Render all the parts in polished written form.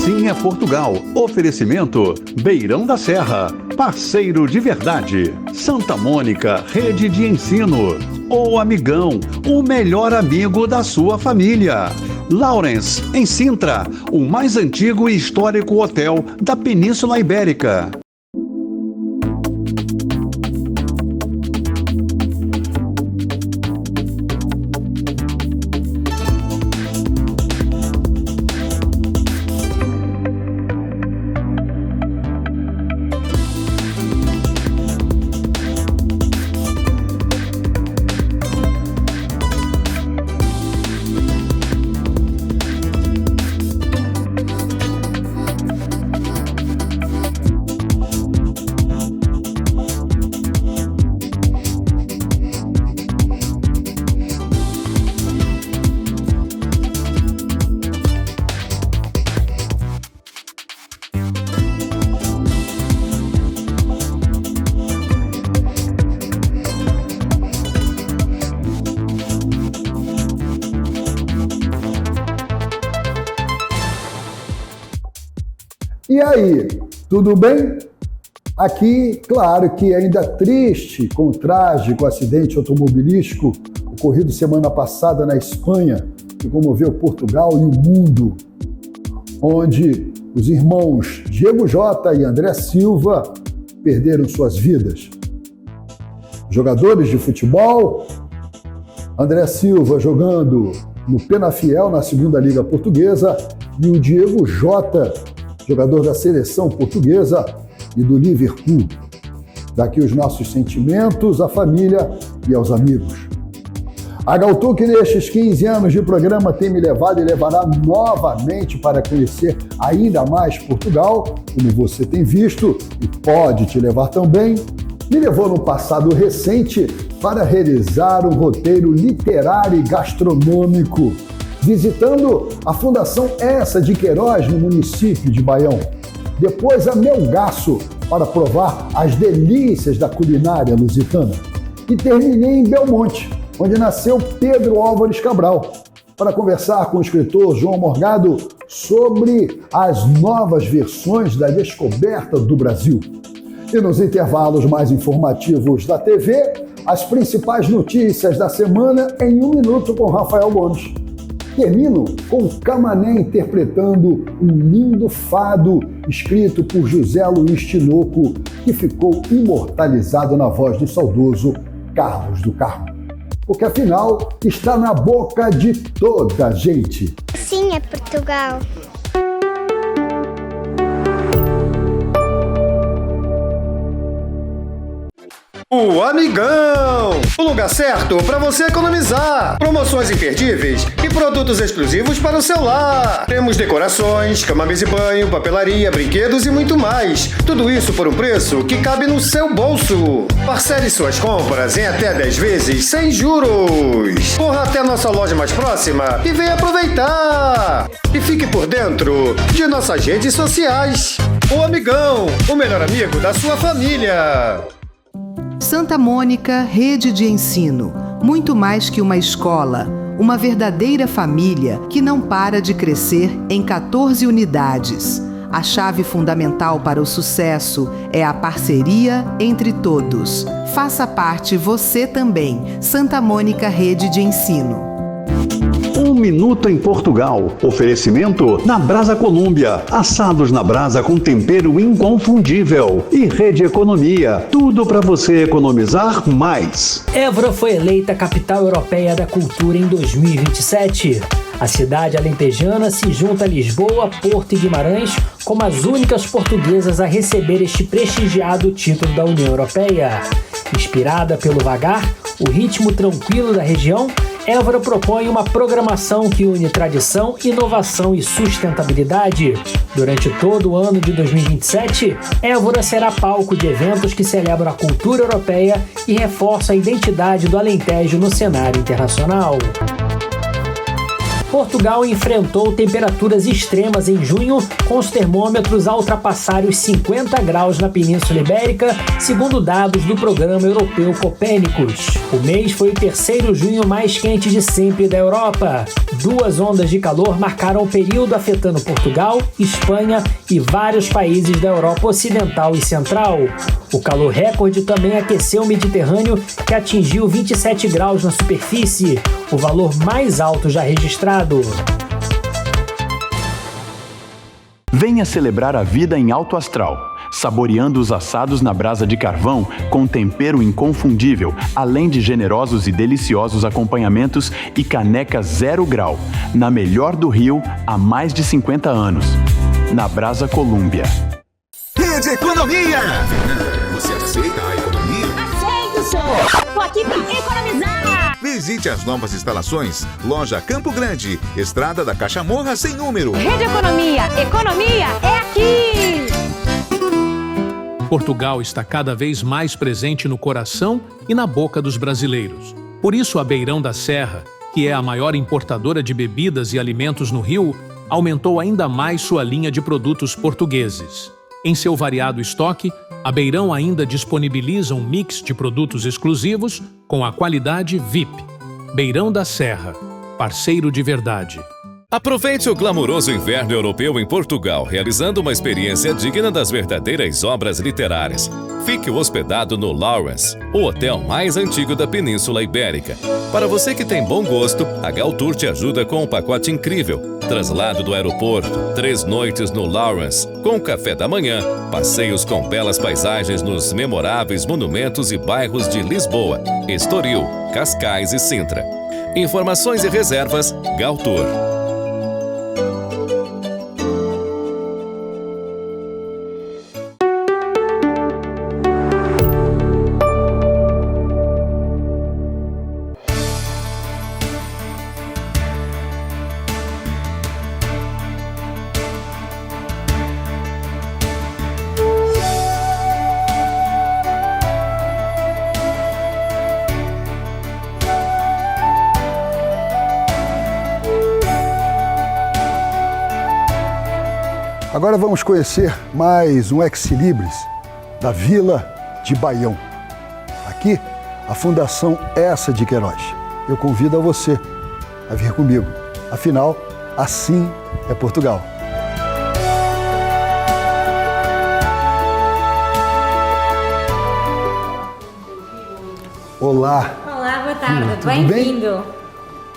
Assim é Portugal. Oferecimento Beirão da Serra. Parceiro de verdade. Santa Mônica, rede de ensino. O Amigão, o melhor amigo da sua família. Lawrence, em Sintra, o mais antigo e histórico hotel da Península Ibérica. E aí, tudo bem? Aqui, claro que ainda triste com o trágico acidente automobilístico ocorrido semana passada na Espanha, que comoveu Portugal e o mundo, onde os irmãos Diego Jota e André Silva perderam suas vidas. Jogadores de futebol, André Silva jogando no Penafiel, na segunda Liga Portuguesa, e o Diego Jota, jogador da seleção portuguesa e do Liverpool. Daqui os nossos sentimentos à família e aos amigos. A Galtuque, nestes 15 anos de programa, tem me levado e levará novamente para conhecer ainda mais Portugal, como você tem visto e pode te levar também. Me levou no passado recente para realizar um roteiro literário e gastronômico, visitando a Fundação Essa de Queiroz, no município de Baião. Depois a Melgaço, para provar as delícias da culinária lusitana. E terminei em Belmonte, onde nasceu Pedro Álvares Cabral, para conversar com o escritor João Morgado sobre as novas versões da descoberta do Brasil. E nos intervalos mais informativos da TV, as principais notícias da semana em 1 minuto com Rafael Gomes. Termino com Camané interpretando um lindo fado escrito por José Luiz Tinoco, que ficou imortalizado na voz do saudoso Carlos do Carmo. Porque afinal está na boca de toda a gente. Assim é Portugal. O Amigão! O lugar certo para você economizar. Promoções imperdíveis e produtos exclusivos para o celular. Temos decorações, cama, mesa e banho, papelaria, brinquedos e muito mais. Tudo isso por um preço que cabe no seu bolso. Parcele suas compras em até 10 vezes sem juros. Corra até a nossa loja mais próxima e venha aproveitar. E fique por dentro de nossas redes sociais. O Amigão, o melhor amigo da sua família. Santa Mônica, rede de ensino. Muito mais que uma escola. Uma verdadeira família que não para de crescer em 14 unidades. A chave fundamental para o sucesso é a parceria entre todos. Faça parte você também. Santa Mônica, rede de ensino. 1 minuto em Portugal. Oferecimento na Brasa Colômbia. Assados na brasa com tempero inconfundível. E Rede Economia. Tudo para você economizar mais. Évora foi eleita Capital Europeia da Cultura em 2027. A cidade alentejana se junta a Lisboa, Porto e Guimarães como as únicas portuguesas a receber este prestigiado título da União Europeia. Inspirada pelo vagar, o ritmo tranquilo da região, Évora propõe uma programação que une tradição, inovação e sustentabilidade. Durante todo o ano de 2027, Évora será palco de eventos que celebram a cultura europeia e reforçam a identidade do Alentejo no cenário internacional. Portugal enfrentou temperaturas extremas em junho, com os termômetros a ultrapassarem os 50 graus na Península Ibérica, segundo dados do Programa Europeu Copérnicus. O mês foi o terceiro junho mais quente de sempre da Europa. 2 ondas de calor marcaram o período, afetando Portugal, Espanha e vários países da Europa Ocidental e Central. O calor recorde também aqueceu o Mediterrâneo, que atingiu 27 graus na superfície, o valor mais alto já registrado. Venha celebrar a vida em alto astral, saboreando os assados na brasa de carvão com tempero inconfundível, além de generosos e deliciosos acompanhamentos e caneca 0 grau, na melhor do Rio há mais de 50 anos. Na Brasa Colômbia. Rede Economia! Você aceita a economia? Aceito, senhor! Tô aqui pra economizar! Visite as novas instalações. Loja Campo Grande, Estrada da Cachamorra sem número. Rede Economia! Economia é aqui! Portugal está cada vez mais presente no coração e na boca dos brasileiros. Por isso, a Beirão da Serra, que é a maior importadora de bebidas e alimentos no Rio, aumentou ainda mais sua linha de produtos portugueses. Em seu variado estoque, a Beirão ainda disponibiliza um mix de produtos exclusivos com a qualidade VIP. Beirão da Serra, parceiro de verdade. Aproveite o glamouroso inverno europeu em Portugal, realizando uma experiência digna das verdadeiras obras literárias. Fique hospedado no Lawrence, o hotel mais antigo da Península Ibérica. Para você que tem bom gosto, a Galtour te ajuda com um pacote incrível. Traslado do aeroporto, 3 noites no Lawrence, com café da manhã, passeios com belas paisagens nos memoráveis monumentos e bairros de Lisboa, Estoril, Cascais e Sintra. Informações e reservas, Galtour. Agora vamos conhecer mais um ex-libris da Vila de Baião. Aqui, a Fundação Essa de Queiroz. Eu convido a você a vir comigo. Afinal, assim é Portugal. Olá. Olá, boa tarde. Bem-vindo.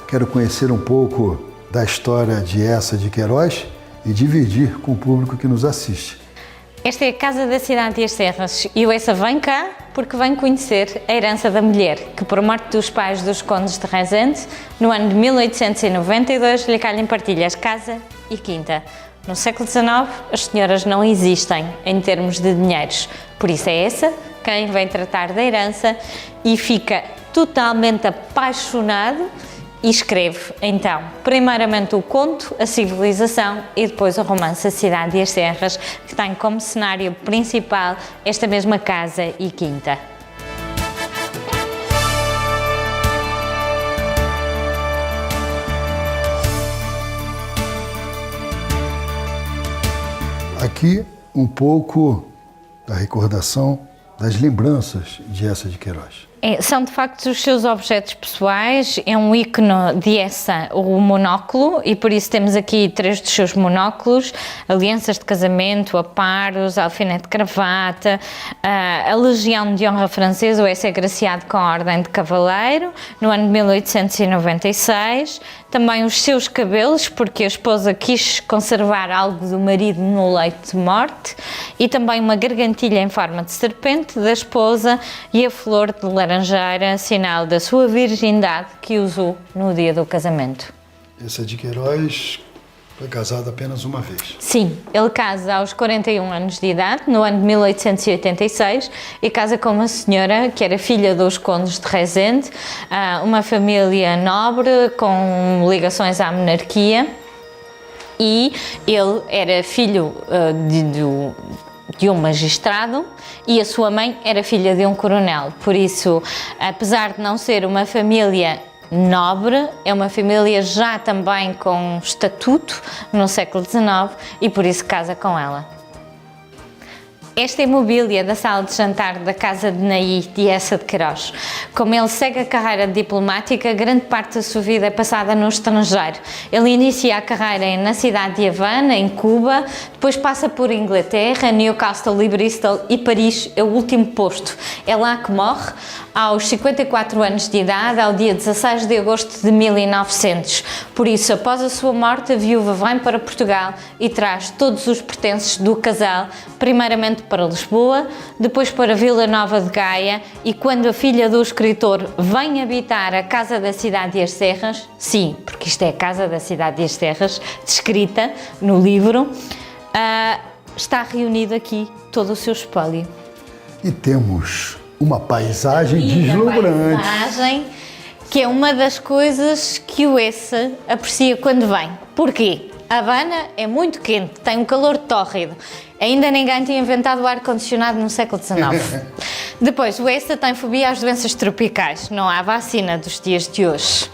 Quero conhecer um pouco da história de Essa de Queiroz e dividir com o público que nos assiste. Esta é a Casa da Cidade das Serras e o Essa vem cá porque vem conhecer a herança da mulher, que por morte dos pais dos condes de Rezende, no ano de 1892, lhe calhem partilhas casa e quinta. No século XIX, as senhoras não existem em termos de dinheiros, por isso é essa quem vem tratar da herança e fica totalmente apaixonado e escreve, então, primeiramente o conto, a civilização e depois o romance A Cidade e as Serras, que tem como cenário principal esta mesma casa e quinta. Aqui, um pouco da recordação das lembranças de Essa de Queiroz. São de facto os seus objetos pessoais, é um ícone de Essa, o monóculo, e por isso temos aqui 3 dos seus monóculos, alianças de casamento, aparos, alfinete de gravata, a Legião de Honra Francesa, o Essa é agraciado com a Ordem de Cavaleiro, no ano de 1896, também os seus cabelos, porque a esposa quis conservar algo do marido no leito de morte, e também uma gargantilha em forma de serpente da esposa e a flor de laranjeira, sinal da sua virgindade que usou no dia do casamento. Essa de Queiroz foi casado apenas uma vez. Sim, ele casa aos 41 anos de idade, no ano de 1886, e casa com uma senhora que era filha dos condes de Rezende, uma família nobre com ligações à monarquia, e ele era filho de um magistrado e a sua mãe era filha de um coronel. Por isso, apesar de não ser uma família nobre, é uma família já também com estatuto no século XIX e por isso casa com ela. Esta é a mobília da sala de jantar da casa de Naí de Essa de Queiroz. Como ele segue a carreira diplomática, grande parte da sua vida é passada no estrangeiro. Ele inicia a carreira na cidade de Havana, em Cuba, depois passa por Inglaterra, Newcastle e Bristol, e Paris é o último posto. É lá que morre aos 54 anos de idade, ao dia 16 de agosto de 1900. Por isso, após a sua morte, a viúva vem para Portugal e traz todos os pertences do casal, primeiramente para Lisboa, depois para Vila Nova de Gaia, e quando a filha do escritor vem habitar a Casa da Cidade e as Serras, sim, porque isto é a Casa da Cidade e as Serras, descrita no livro, está reunido aqui todo o seu espólio. E temos uma paisagem deslumbrante. Paisagem que é uma das coisas que o Essa aprecia quando vem. Porquê? Havana é muito quente, tem um calor tórrido. Ainda ninguém tinha inventado o ar-condicionado no século XIX. Depois, o Essa tem fobia às doenças tropicais. Não há vacina dos dias de hoje.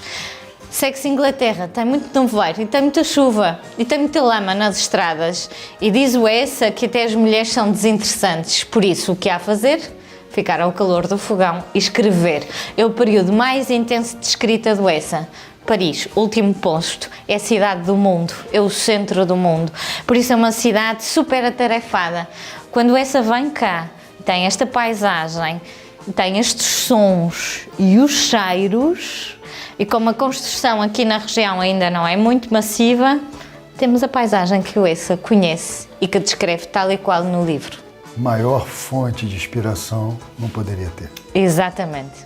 Segue-se Inglaterra, tem muito nevoeiro e tem muita chuva e tem muita lama nas estradas. E diz o Essa que até as mulheres são desinteressantes. Por isso, o que há a fazer? Ficar ao calor do fogão e escrever. É o período mais intenso de escrita do Essa. Paris, último posto, é a cidade do mundo, é o centro do mundo. Por isso é uma cidade super atarefada. Quando Essa vem cá, tem esta paisagem, tem estes sons e os cheiros, e como a construção aqui na região ainda não é muito massiva, temos a paisagem que o Essa conhece e que descreve tal e qual no livro. Maior fonte de inspiração não poderia ter. Exatamente.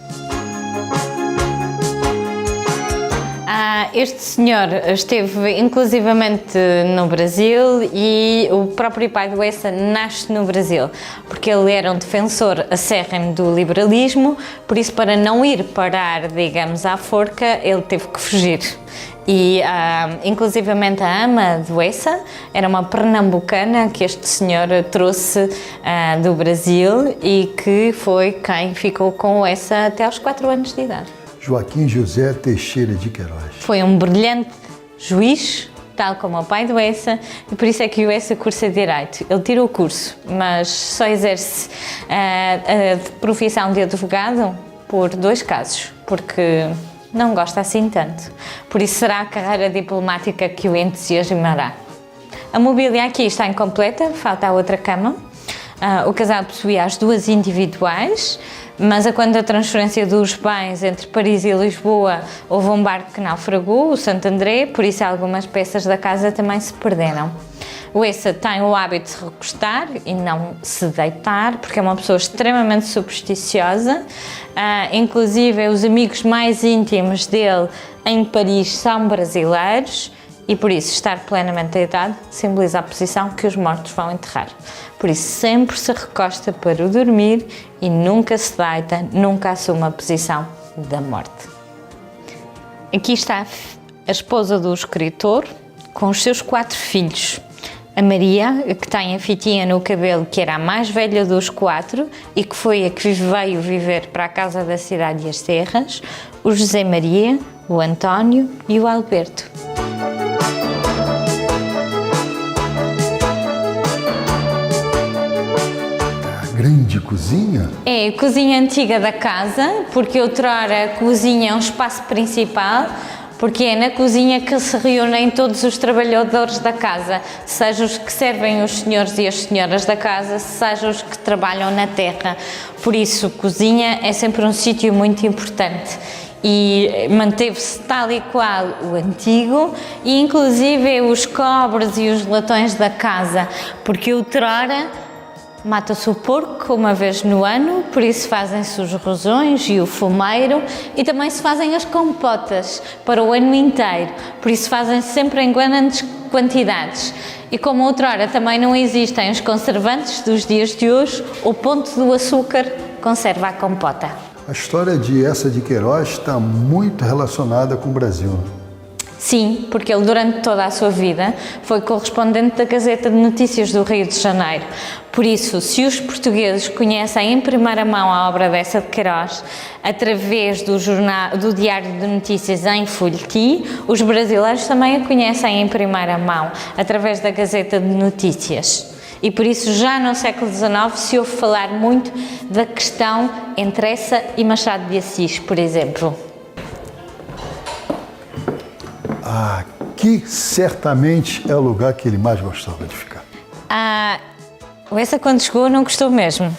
Este senhor esteve inclusivamente no Brasil e o próprio pai do Essa nasce no Brasil, porque ele era um defensor acérrimo do liberalismo, por isso para não ir parar, digamos, à forca, ele teve que fugir. E inclusivamente a ama do Essa era uma pernambucana que este senhor trouxe do Brasil e que foi quem ficou com o Essa até aos 4 anos de idade. Joaquim José Teixeira de Queiroz. Foi um brilhante juiz, tal como o pai do Essa, e por isso é que o Essa cursa Direito. Ele tirou o curso, mas só exerce a profissão de advogado por 2 casos, porque não gosta assim tanto. Por isso será a carreira diplomática que o entusiasmará. A mobília aqui está incompleta, falta a outra cama. O casal possuía as 2 individuais, mas quando a transferência dos bens entre Paris e Lisboa houve um barco que naufragou, o Santo André, por isso algumas peças da casa também se perderam. O Essa tem o hábito de se recostar e não se deitar, porque é uma pessoa extremamente supersticiosa. Inclusive, os amigos mais íntimos dele em Paris são brasileiros e, por isso, estar plenamente deitado simboliza a posição que os mortos vão enterrar. Por isso, sempre se recosta para o dormir e nunca se deita, nunca assume a posição da morte. Aqui está a esposa do escritor com os seus 4 filhos. A Maria, que tem a fitinha no cabelo, que era a mais velha dos 4 e que foi a que veio viver para a Casa da Cidade e as Serras, o José Maria, o António e o Alberto. Grande cozinha? É a cozinha antiga da casa, porque outrora a cozinha é um espaço principal, porque é na cozinha que se reúnem todos os trabalhadores da casa, seja os que servem os senhores e as senhoras da casa, seja os que trabalham na terra. Por isso, cozinha é sempre um sítio muito importante. E manteve-se tal e qual o antigo, e inclusive os cobres e os latões da casa, porque outrora mata-se o porco uma vez no ano, por isso fazem-se os rosões e o fumeiro, e também se fazem as compotas para o ano inteiro, por isso fazem-se sempre em grandes quantidades. E como outrora também não existem os conservantes dos dias de hoje, o ponto do açúcar conserva a compota. A história de Essa de Queiroz está muito relacionada com o Brasil. Sim, porque ele durante toda a sua vida foi correspondente da Gazeta de Notícias do Rio de Janeiro. Por isso, se os portugueses conhecem em primeira mão a obra dessa de Queiroz, através do Diário de Notícias em folhetim, os brasileiros também a conhecem em primeira mão, através da Gazeta de Notícias. E por isso, já no século XIX, se ouve falar muito da questão entre essa e Machado de Assis, por exemplo. Aqui certamente é o lugar que ele mais gostava de ficar. Essa quando chegou não gostou mesmo.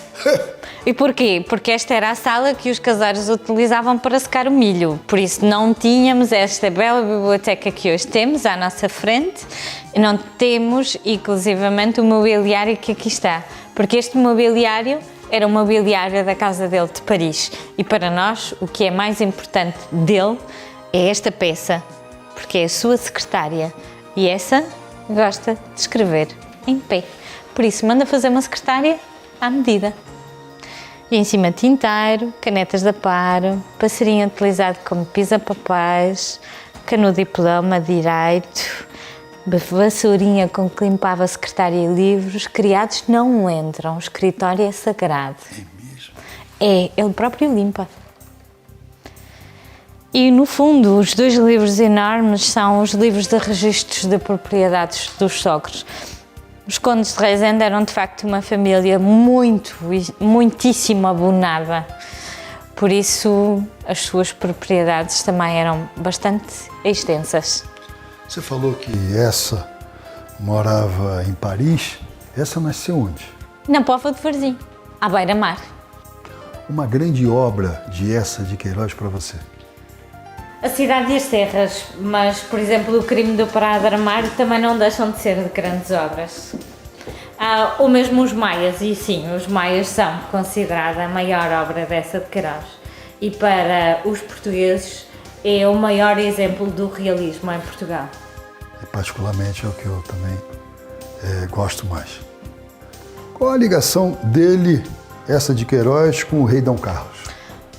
E porquê? Porque esta era a sala que os caseiros utilizavam para secar o milho. Por isso não tínhamos esta bela biblioteca que hoje temos à nossa frente. E não temos, inclusivamente, o mobiliário que aqui está. Porque este mobiliário era o mobiliário da casa dele de Paris. E para nós, o que é mais importante dele é esta peça. Porque é a sua secretária. E essa gosta de escrever em pé. Por isso, manda fazer uma secretária à medida. E em cima tinteiro, canetas de aparo, passarinho utilizado como pisa-papéis, canudo diploma, direito, vassourinha com que limpava a secretária e livros. Criados não entram, o escritório é sagrado. É mesmo? É, ele próprio limpa. E, no fundo, os dois livros enormes são os livros de registros de propriedades dos sogros. Os condes de Rezende eram, de facto, uma família muitíssimo abonada. Por isso, as suas propriedades também eram bastante extensas. Você falou que essa morava em Paris. Essa nasceu onde? Na Póvoa de Varzim, à beira-mar. Uma grande obra de Essa de Queiroz para você. A Cidade e as Terras, mas, por exemplo, o Crime do Pará de Armário também não deixam de ser de grandes obras. Ou mesmo os Maias, e sim, os Maias são considerada a maior obra dessa de Queiroz. E para os portugueses é o maior exemplo do realismo em Portugal. E particularmente é o que eu também gosto mais. Qual a ligação dele, Essa de Queiroz, com o rei Dom Carlos?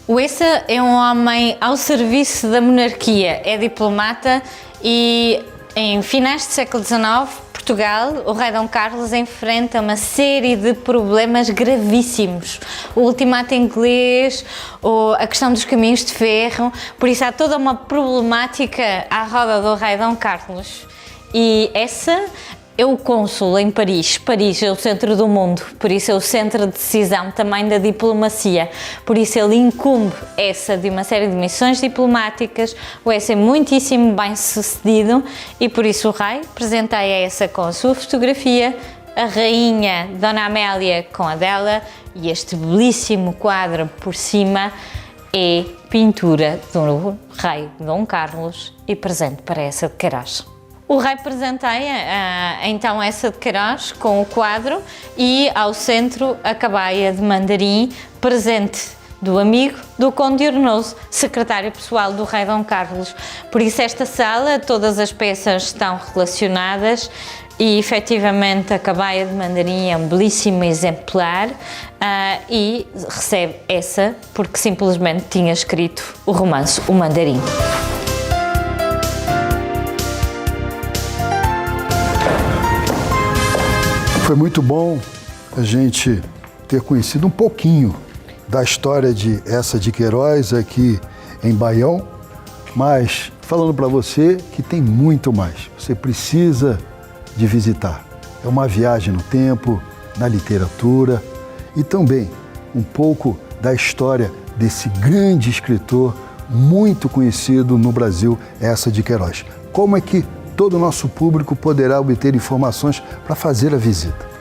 O Essa é um homem ao serviço da monarquia, é diplomata e em finais do século XIX, Portugal, o rei Dom Carlos enfrenta uma série de problemas gravíssimos. O ultimato inglês, a questão dos caminhos de ferro, por isso há toda uma problemática à roda do rei Dom Carlos. E essa é o cônsul em Paris. Paris é o centro do mundo, por isso é o centro de decisão também da diplomacia. Por isso ele incumbe Essa de uma série de missões diplomáticas. O Essa é muitíssimo bem sucedido e por isso o rei presenteia Essa com a sua fotografia, a rainha Dona Amélia com a dela e este belíssimo quadro por cima é pintura do rei Dom Carlos e presente para Essa de Queiroz. O rei presenteia então Essa de Queiroz com o quadro e ao centro a cabaia de mandarim, presente do amigo do Conde de Ornoso, secretário pessoal do rei Dom Carlos. Por isso esta sala, todas as peças estão relacionadas e efetivamente a cabaia de mandarim é um belíssimo exemplar e recebe Essa porque simplesmente tinha escrito o romance O Mandarim. Foi muito bom a gente ter conhecido um pouquinho da história de Essa de Queiroz aqui em Baião, mas falando para você que tem muito mais. Você precisa de visitar. É uma viagem no tempo, na literatura e também um pouco da história desse grande escritor muito conhecido no Brasil, Essa de Queiroz. Como é que todo o nosso público poderá obter informações para fazer a visita?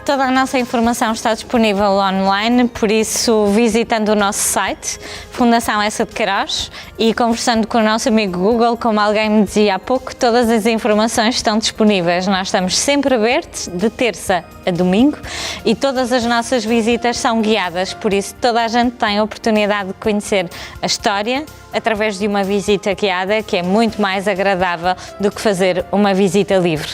Toda a nossa informação está disponível online, por isso visitando o nosso site, Fundação Essa de Queiroz, e conversando com o nosso amigo Google, como alguém me dizia há pouco, todas as informações estão disponíveis. Nós estamos sempre abertos, de terça a domingo, e todas as nossas visitas são guiadas, por isso toda a gente tem a oportunidade de conhecer a história através de uma visita guiada, que é muito mais agradável do que fazer uma visita livre.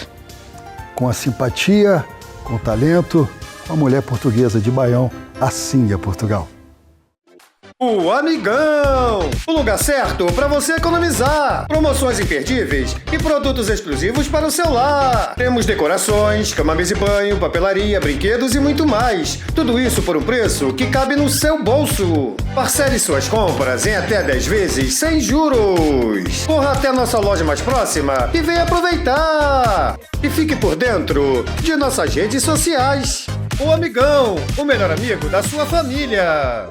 Com a simpatia, com o talento, a mulher portuguesa de Baião, assim é Portugal. O Amigão, o lugar certo para você economizar. Promoções imperdíveis e produtos exclusivos para o seu lar. Temos decorações, cama, mesa e banho, papelaria, brinquedos e muito mais. Tudo isso por um preço que cabe no seu bolso. Parcele suas compras em até 10 vezes sem juros. Corra até nossa loja mais próxima e venha aproveitar. E fique por dentro de nossas redes sociais. O Amigão, o melhor amigo da sua família.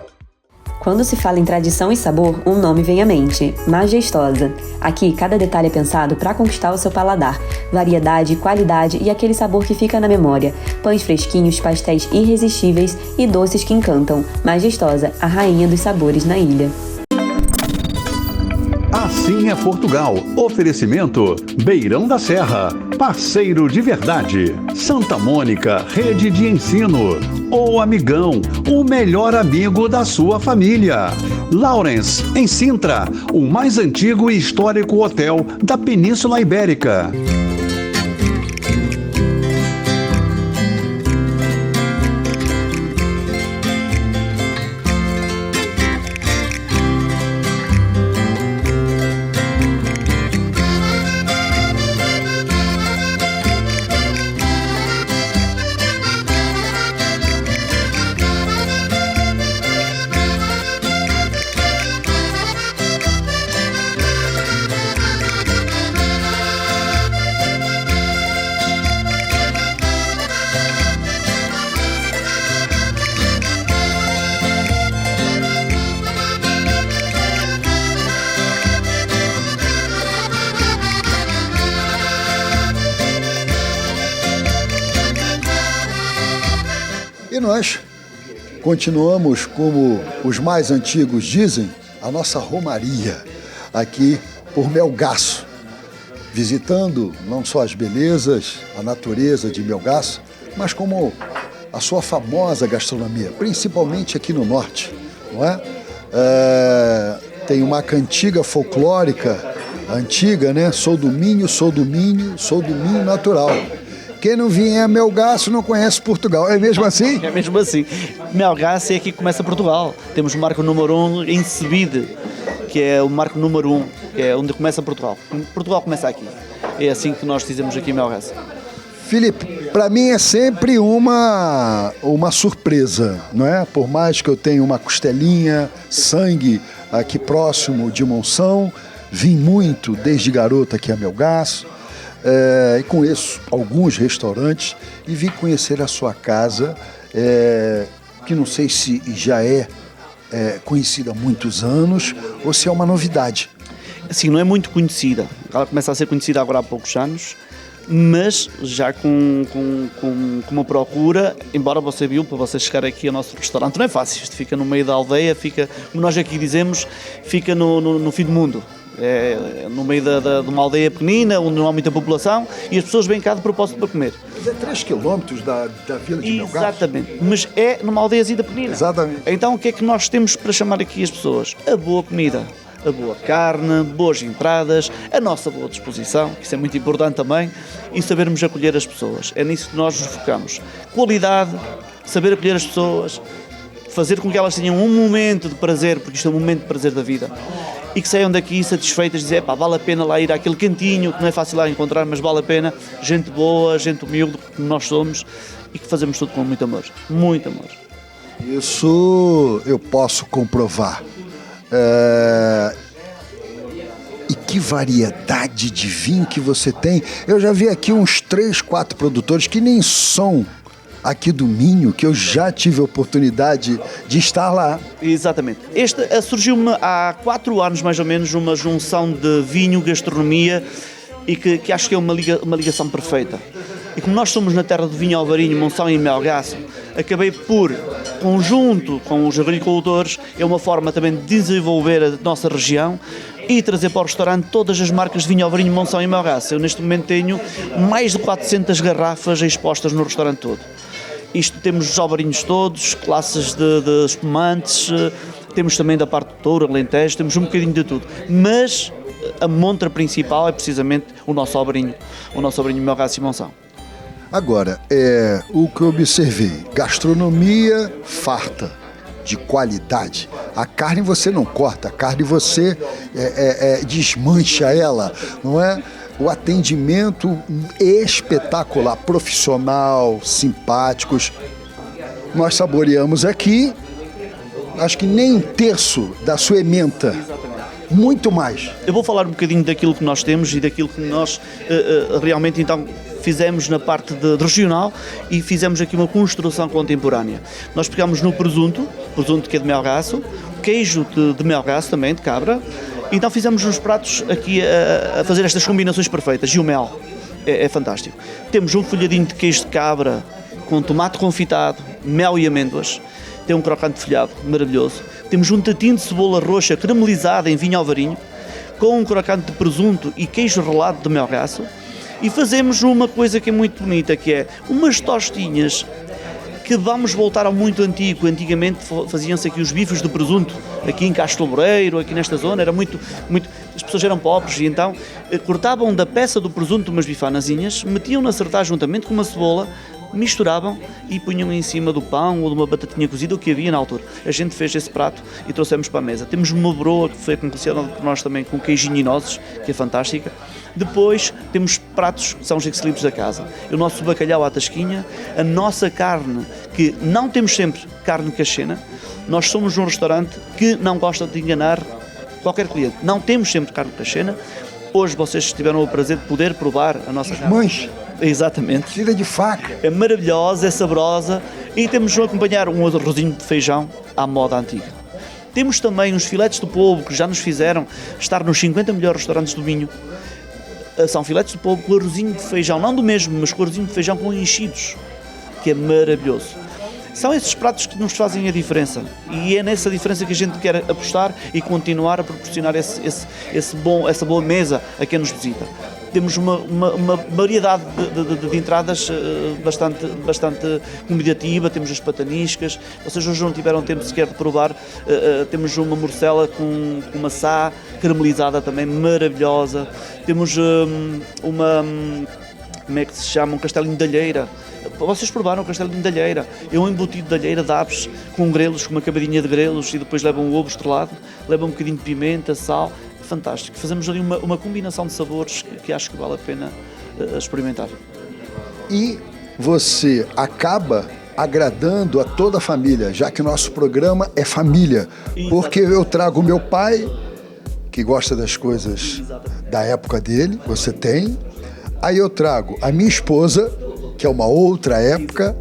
Quando se fala em tradição e sabor, um nome vem à mente: Majestosa. Aqui, cada detalhe é pensado para conquistar o seu paladar. Variedade, qualidade e aquele sabor que fica na memória. Pães fresquinhos, pastéis irresistíveis e doces que encantam. Majestosa, a rainha dos sabores na ilha. Assim é Portugal. Oferecimento Beirão da Serra. Parceiro de verdade. Santa Mônica, rede de ensino. O Amigão, o melhor amigo da sua família. Lawrence, em Sintra, o mais antigo e histórico hotel da Península Ibérica. E nós continuamos, como os mais antigos dizem, a nossa romaria aqui por Melgaço, visitando não só as belezas, a natureza de Melgaço, mas como a sua famosa gastronomia, principalmente aqui no norte, não é? Tem uma cantiga folclórica antiga, né? Sou do Minho, sou do Minho, sou do Minho natural. Quem não vier a Melgaço não conhece Portugal. É mesmo assim? É mesmo assim. Melgaço é aqui que começa Portugal. Temos o marco número 1 em Sebide, que é o marco número 1, que é onde começa Portugal. Portugal começa aqui. É assim que nós dizemos aqui em Melgaço. Filipe, para mim é sempre uma surpresa, não é? Por mais que eu tenha uma costelinha, sangue aqui próximo de Monção, vim muito desde garoto aqui a Melgaço, e conheço alguns restaurantes e vim conhecer a sua casa, que não sei se já é conhecida há muitos anos ou se é uma novidade. Assim, não é muito conhecida. Ela começa a ser conhecida agora há poucos anos, mas já com uma procura, embora você viu, para você chegar aqui ao nosso restaurante, não é fácil. Isto fica no meio da aldeia, fica, como nós aqui dizemos, fica no fim do mundo. É no meio de uma aldeia pequenina, onde não há muita população, e as pessoas vêm cá de propósito para comer. Mas é 3 quilómetros da vila de Melgaço? Exatamente, mas é numa aldeiazinha pequenina. Exatamente. Então o que é que nós temos para chamar aqui as pessoas? A boa comida, a boa carne, boas entradas, a nossa boa disposição, que isso é muito importante também, e sabermos acolher as pessoas. É nisso que nós nos focamos. Qualidade, saber acolher as pessoas, fazer com que elas tenham um momento de prazer, porque isto é um momento de prazer da vida, e que saiam daqui satisfeitas, dizer, vale a pena lá ir àquele cantinho, que não é fácil lá encontrar, mas vale a pena, gente boa, gente humilde, como nós somos, e que fazemos tudo com muito amor, muito amor. Isso eu posso comprovar. E que variedade de vinho que você tem. Eu já vi aqui uns 3, 4 produtores que nem são aqui do Minho, que eu já tive a oportunidade de estar lá. Exatamente. Surgiu-me há 4 anos, mais ou menos, uma junção de vinho, gastronomia, e que acho que é uma ligação perfeita. E como nós somos na terra de vinho, Alvarinho, Monção e Melgaço, acabei por, conjunto com os agricultores, é uma forma também de desenvolver a nossa região e trazer para o restaurante todas as marcas de vinho, Alvarinho, Monção e Melgaço. Eu neste momento tenho mais de 400 garrafas expostas no restaurante todo. Isto temos os alvarinhos todos, classes de espumantes, temos também da parte do Touro, Alentejo, temos um bocadinho de tudo. Mas a montra principal é precisamente o nosso alvarinho Melgaço e Monção. Agora, o que eu observei, gastronomia farta, de qualidade. A carne você não corta, a carne você desmancha ela, não é? O atendimento espetacular, profissional, simpáticos. Nós saboreamos aqui, acho que nem um terço da sua ementa. Muito mais. Eu vou falar um bocadinho daquilo que nós temos e daquilo que nós realmente então fizemos na parte de regional e fizemos aqui uma construção contemporânea. Nós pegamos no presunto que é de melgaço, queijo de melgaço também, de cabra, e então fizemos uns pratos aqui a fazer estas combinações perfeitas, e o mel é fantástico. Temos um folhadinho de queijo de cabra com tomate confitado, mel e amêndoas, tem um crocante folhado maravilhoso. Temos um tatinho de cebola roxa caramelizada em vinho alvarinho, com um crocante de presunto e queijo relado de melgaço, e fazemos uma coisa que é muito bonita, que é umas tostinhas que vamos voltar ao muito antigo. Antigamente faziam-se aqui os bifes de presunto, aqui em Castro Loureiro, aqui nesta zona, era muito, as pessoas eram pobres e então cortavam da peça do presunto umas bifanazinhas, metiam-na a acertar juntamente com uma cebola, misturavam e punham em cima do pão ou de uma batatinha cozida, o que havia na altura. A gente fez esse prato e trouxemos para a mesa. Temos uma broa que foi conhecida por nós também com queijinho e nozes, que é fantástica. Depois temos pratos que são os ex-libris da casa. O nosso bacalhau à tasquinha, a nossa carne, que não temos sempre carne cachena. Nós somos um restaurante que não gosta de enganar qualquer cliente. Não temos sempre carne cachena. Hoje vocês tiveram o prazer de poder provar a nossa carne. Mancha. Exatamente. Tira de faca. É maravilhosa, é saborosa e temos de acompanhar um arrozinho de feijão à moda antiga. Temos também uns filetes do polvo que já nos fizeram estar nos 50 melhores restaurantes do Minho. São filetes de polvo com arrozinho de feijão, não do mesmo, mas com arrozinho de feijão com enchidos, que é maravilhoso. São esses pratos que nos fazem a diferença e é nessa diferença que a gente quer apostar e continuar a proporcionar essa boa mesa a quem nos visita. Temos uma variedade de entradas bastante convidativa, temos as pataniscas, vocês hoje não tiveram tempo sequer de provar, temos uma morcela com maçã caramelizada também, maravilhosa, temos como é que se chama, um castelinho de alheira. Vocês provaram o castelinho de alheira, é um embutido de alheira de aves com grelos, com uma cavadinha de grelos e depois levam um ovo estrelado, levam um bocadinho de pimenta, sal. Fantástico. Fazemos ali uma combinação de sabores que acho que vale a pena experimentar. E você acaba agradando a toda a família, já que o nosso programa é família. Porque eu trago o meu pai, que gosta das coisas da época dele, você tem. Aí eu trago a minha esposa, que é uma outra época,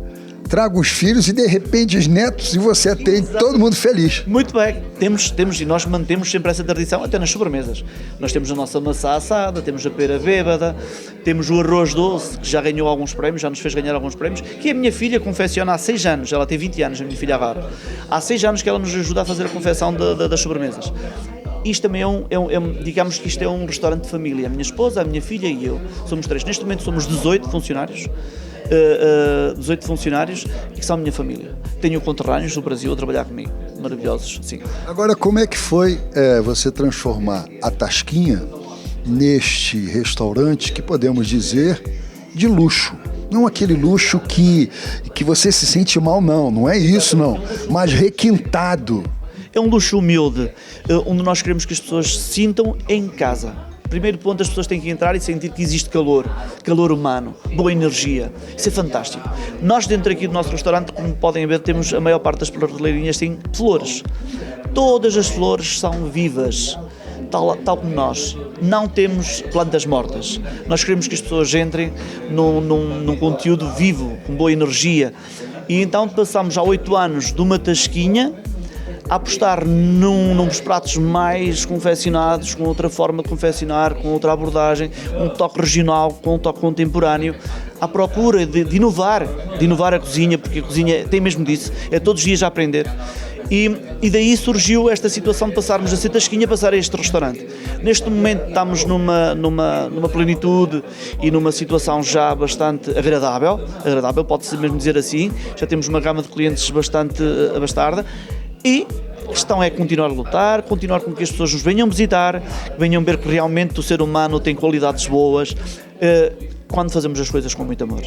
trago os filhos e de repente os netos e você atende todo mundo feliz. Muito bem, temos e nós mantemos sempre essa tradição até nas sobremesas. Nós temos a nossa maçã assada, temos a pera bêbada, temos o arroz doce, que já ganhou alguns prémios, já nos fez ganhar alguns prémios, que a minha filha confecciona há 6 anos, ela tem 20 anos, a minha filha agora. Há 6 anos que ela nos ajuda a fazer a confecção das sobremesas. Isto também digamos que isto é um restaurante de família. A minha esposa, a minha filha e eu, somos 3. Neste momento somos 18 funcionários. 18 funcionários que são a minha família. Tenho conterrâneos do Brasil a trabalhar comigo, maravilhosos, sim. Agora, como é que foi você transformar a Tasquinha neste restaurante que podemos dizer de luxo? Não aquele luxo que você se sente mal, não é isso, não, mas requintado. É um luxo humilde, onde nós queremos que as pessoas se sintam em casa. Primeiro ponto, as pessoas têm que entrar e sentir que existe calor humano, boa energia. Isso é fantástico. Nós dentro aqui do nosso restaurante, como podem ver, temos a maior parte das prateleirinhas tem flores. Todas as flores são vivas, tal como nós. Não temos plantas mortas. Nós queremos que as pessoas entrem num conteúdo vivo, com boa energia. E então passamos há 8 anos de uma tasquinha a apostar nos pratos mais confeccionados, com outra forma de confeccionar, com outra abordagem, um toque regional, com um toque contemporâneo, à procura de inovar a cozinha, porque a cozinha tem mesmo disso, é todos os dias a aprender. E daí surgiu esta situação de passarmos a ser tasquinha a passar a este restaurante. Neste momento estamos numa plenitude e numa situação já bastante agradável, pode-se mesmo dizer assim, já temos uma gama de clientes bastante abastarda. E a questão é continuar a lutar, continuar com que as pessoas nos venham visitar, que venham ver que realmente o ser humano tem qualidades boas, quando fazemos as coisas com muito amor.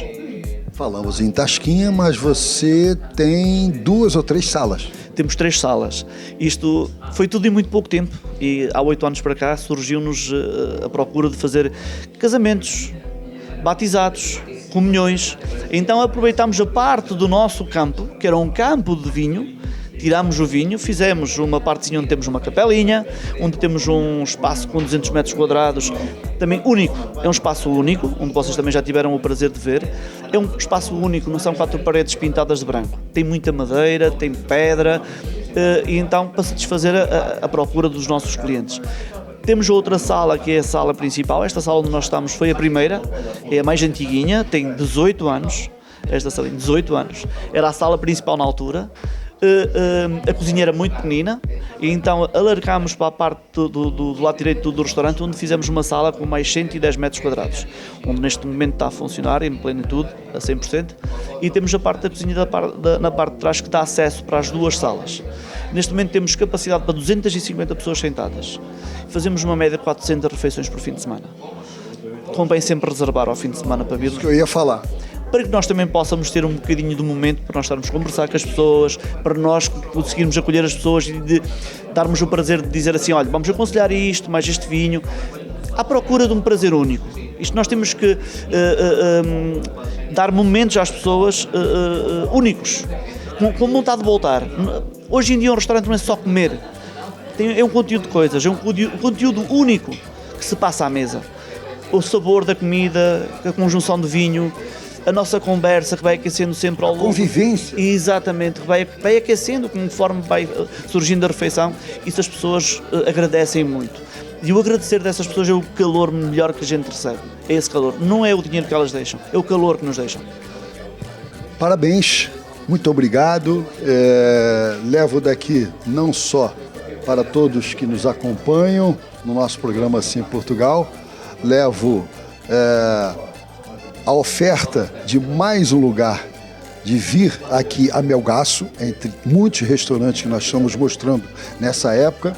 Falamos em Tasquinha, mas você tem 2 ou 3 salas. temos 3 salas. Isto foi tudo em muito pouco tempo e há 8 anos para cá surgiu-nos a procura de fazer casamentos, batizados, comunhões. Então aproveitámos a parte do nosso campo, que era um campo de vinho, tirámos o vinho, fizemos uma partezinha onde temos uma capelinha, onde temos um espaço com 200 metros quadrados, também único, é um espaço único, onde vocês também já tiveram o prazer de ver. É um espaço único, não são 4 paredes pintadas de branco. Tem muita madeira, tem pedra, e então para satisfazer a procura dos nossos clientes. Temos outra sala que é a sala principal. Esta sala onde nós estamos foi a primeira, é a mais antiguinha, tem 18 anos. Esta sala tem 18 anos. Era a sala principal na altura. A cozinha era muito pequenina e então alargámos para a parte do lado direito do restaurante, onde fizemos uma sala com mais 110 metros quadrados, onde neste momento está a funcionar em plenitude, a 100%, e temos a parte da cozinha na parte de trás que dá acesso para as 2 salas. Neste momento temos capacidade para 250 pessoas sentadas. Fazemos uma média de 400 refeições por fim de semana. Convém sempre reservar ao fim de semana para vir. Isso que eu ia falar. Para que nós também possamos ter um bocadinho de momento para nós estarmos a conversar com as pessoas, para nós conseguirmos acolher as pessoas e de darmos o prazer de dizer assim, olha, vamos aconselhar isto, mais este vinho, à procura de um prazer único. Isto nós temos que dar momentos às pessoas únicos, com vontade de voltar. Hoje em dia um restaurante não é só comer, é um conteúdo de coisas, é um conteúdo único que se passa à mesa. O sabor da comida, a conjunção de vinho, a nossa conversa que vai aquecendo sempre ao longo. Convivência. Exatamente, que vai aquecendo conforme vai surgindo a refeição. Isso as pessoas agradecem muito. E o agradecer dessas pessoas é o calor melhor que a gente recebe. É esse calor. Não é o dinheiro que elas deixam, é o calor que nos deixam. Parabéns, muito obrigado. Levo daqui não só para todos que nos acompanham no nosso programa Assim Portugal, levo a oferta de mais um lugar de vir aqui a Melgaço, entre muitos restaurantes que nós estamos mostrando nessa época,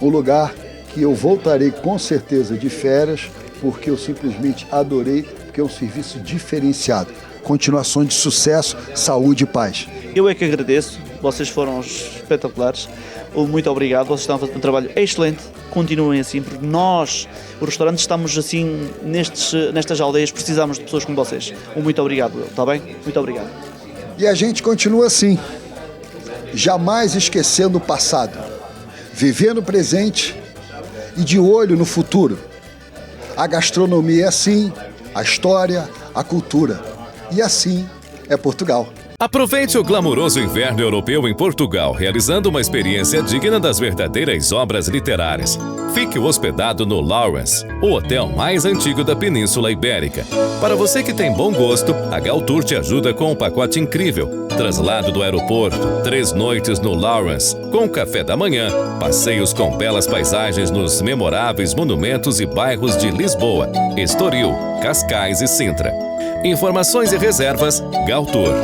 um lugar que eu voltarei com certeza de férias, porque eu simplesmente adorei, porque é um serviço diferenciado. Continuação de sucesso, saúde e paz. Eu é que agradeço, vocês foram espetaculares, muito obrigado, vocês estão a fazer um trabalho excelente, continuem assim, porque nós, o restaurante, estamos assim, nestas aldeias, precisamos de pessoas como vocês. Muito obrigado, está bem? Muito obrigado. E a gente continua assim, jamais esquecendo o passado, vivendo o presente e de olho no futuro. A gastronomia é assim, a história, a cultura. E assim é Portugal. Aproveite o glamouroso inverno europeu em Portugal, realizando uma experiência digna das verdadeiras obras literárias. Fique hospedado no Lawrence, o hotel mais antigo da Península Ibérica. Para você que tem bom gosto, a Galtour te ajuda com um pacote incrível. Traslado do aeroporto, 3 noites no Lawrence, com café da manhã, passeios com belas paisagens nos memoráveis monumentos e bairros de Lisboa, Estoril, Cascais e Sintra. Informações e reservas, Galtour.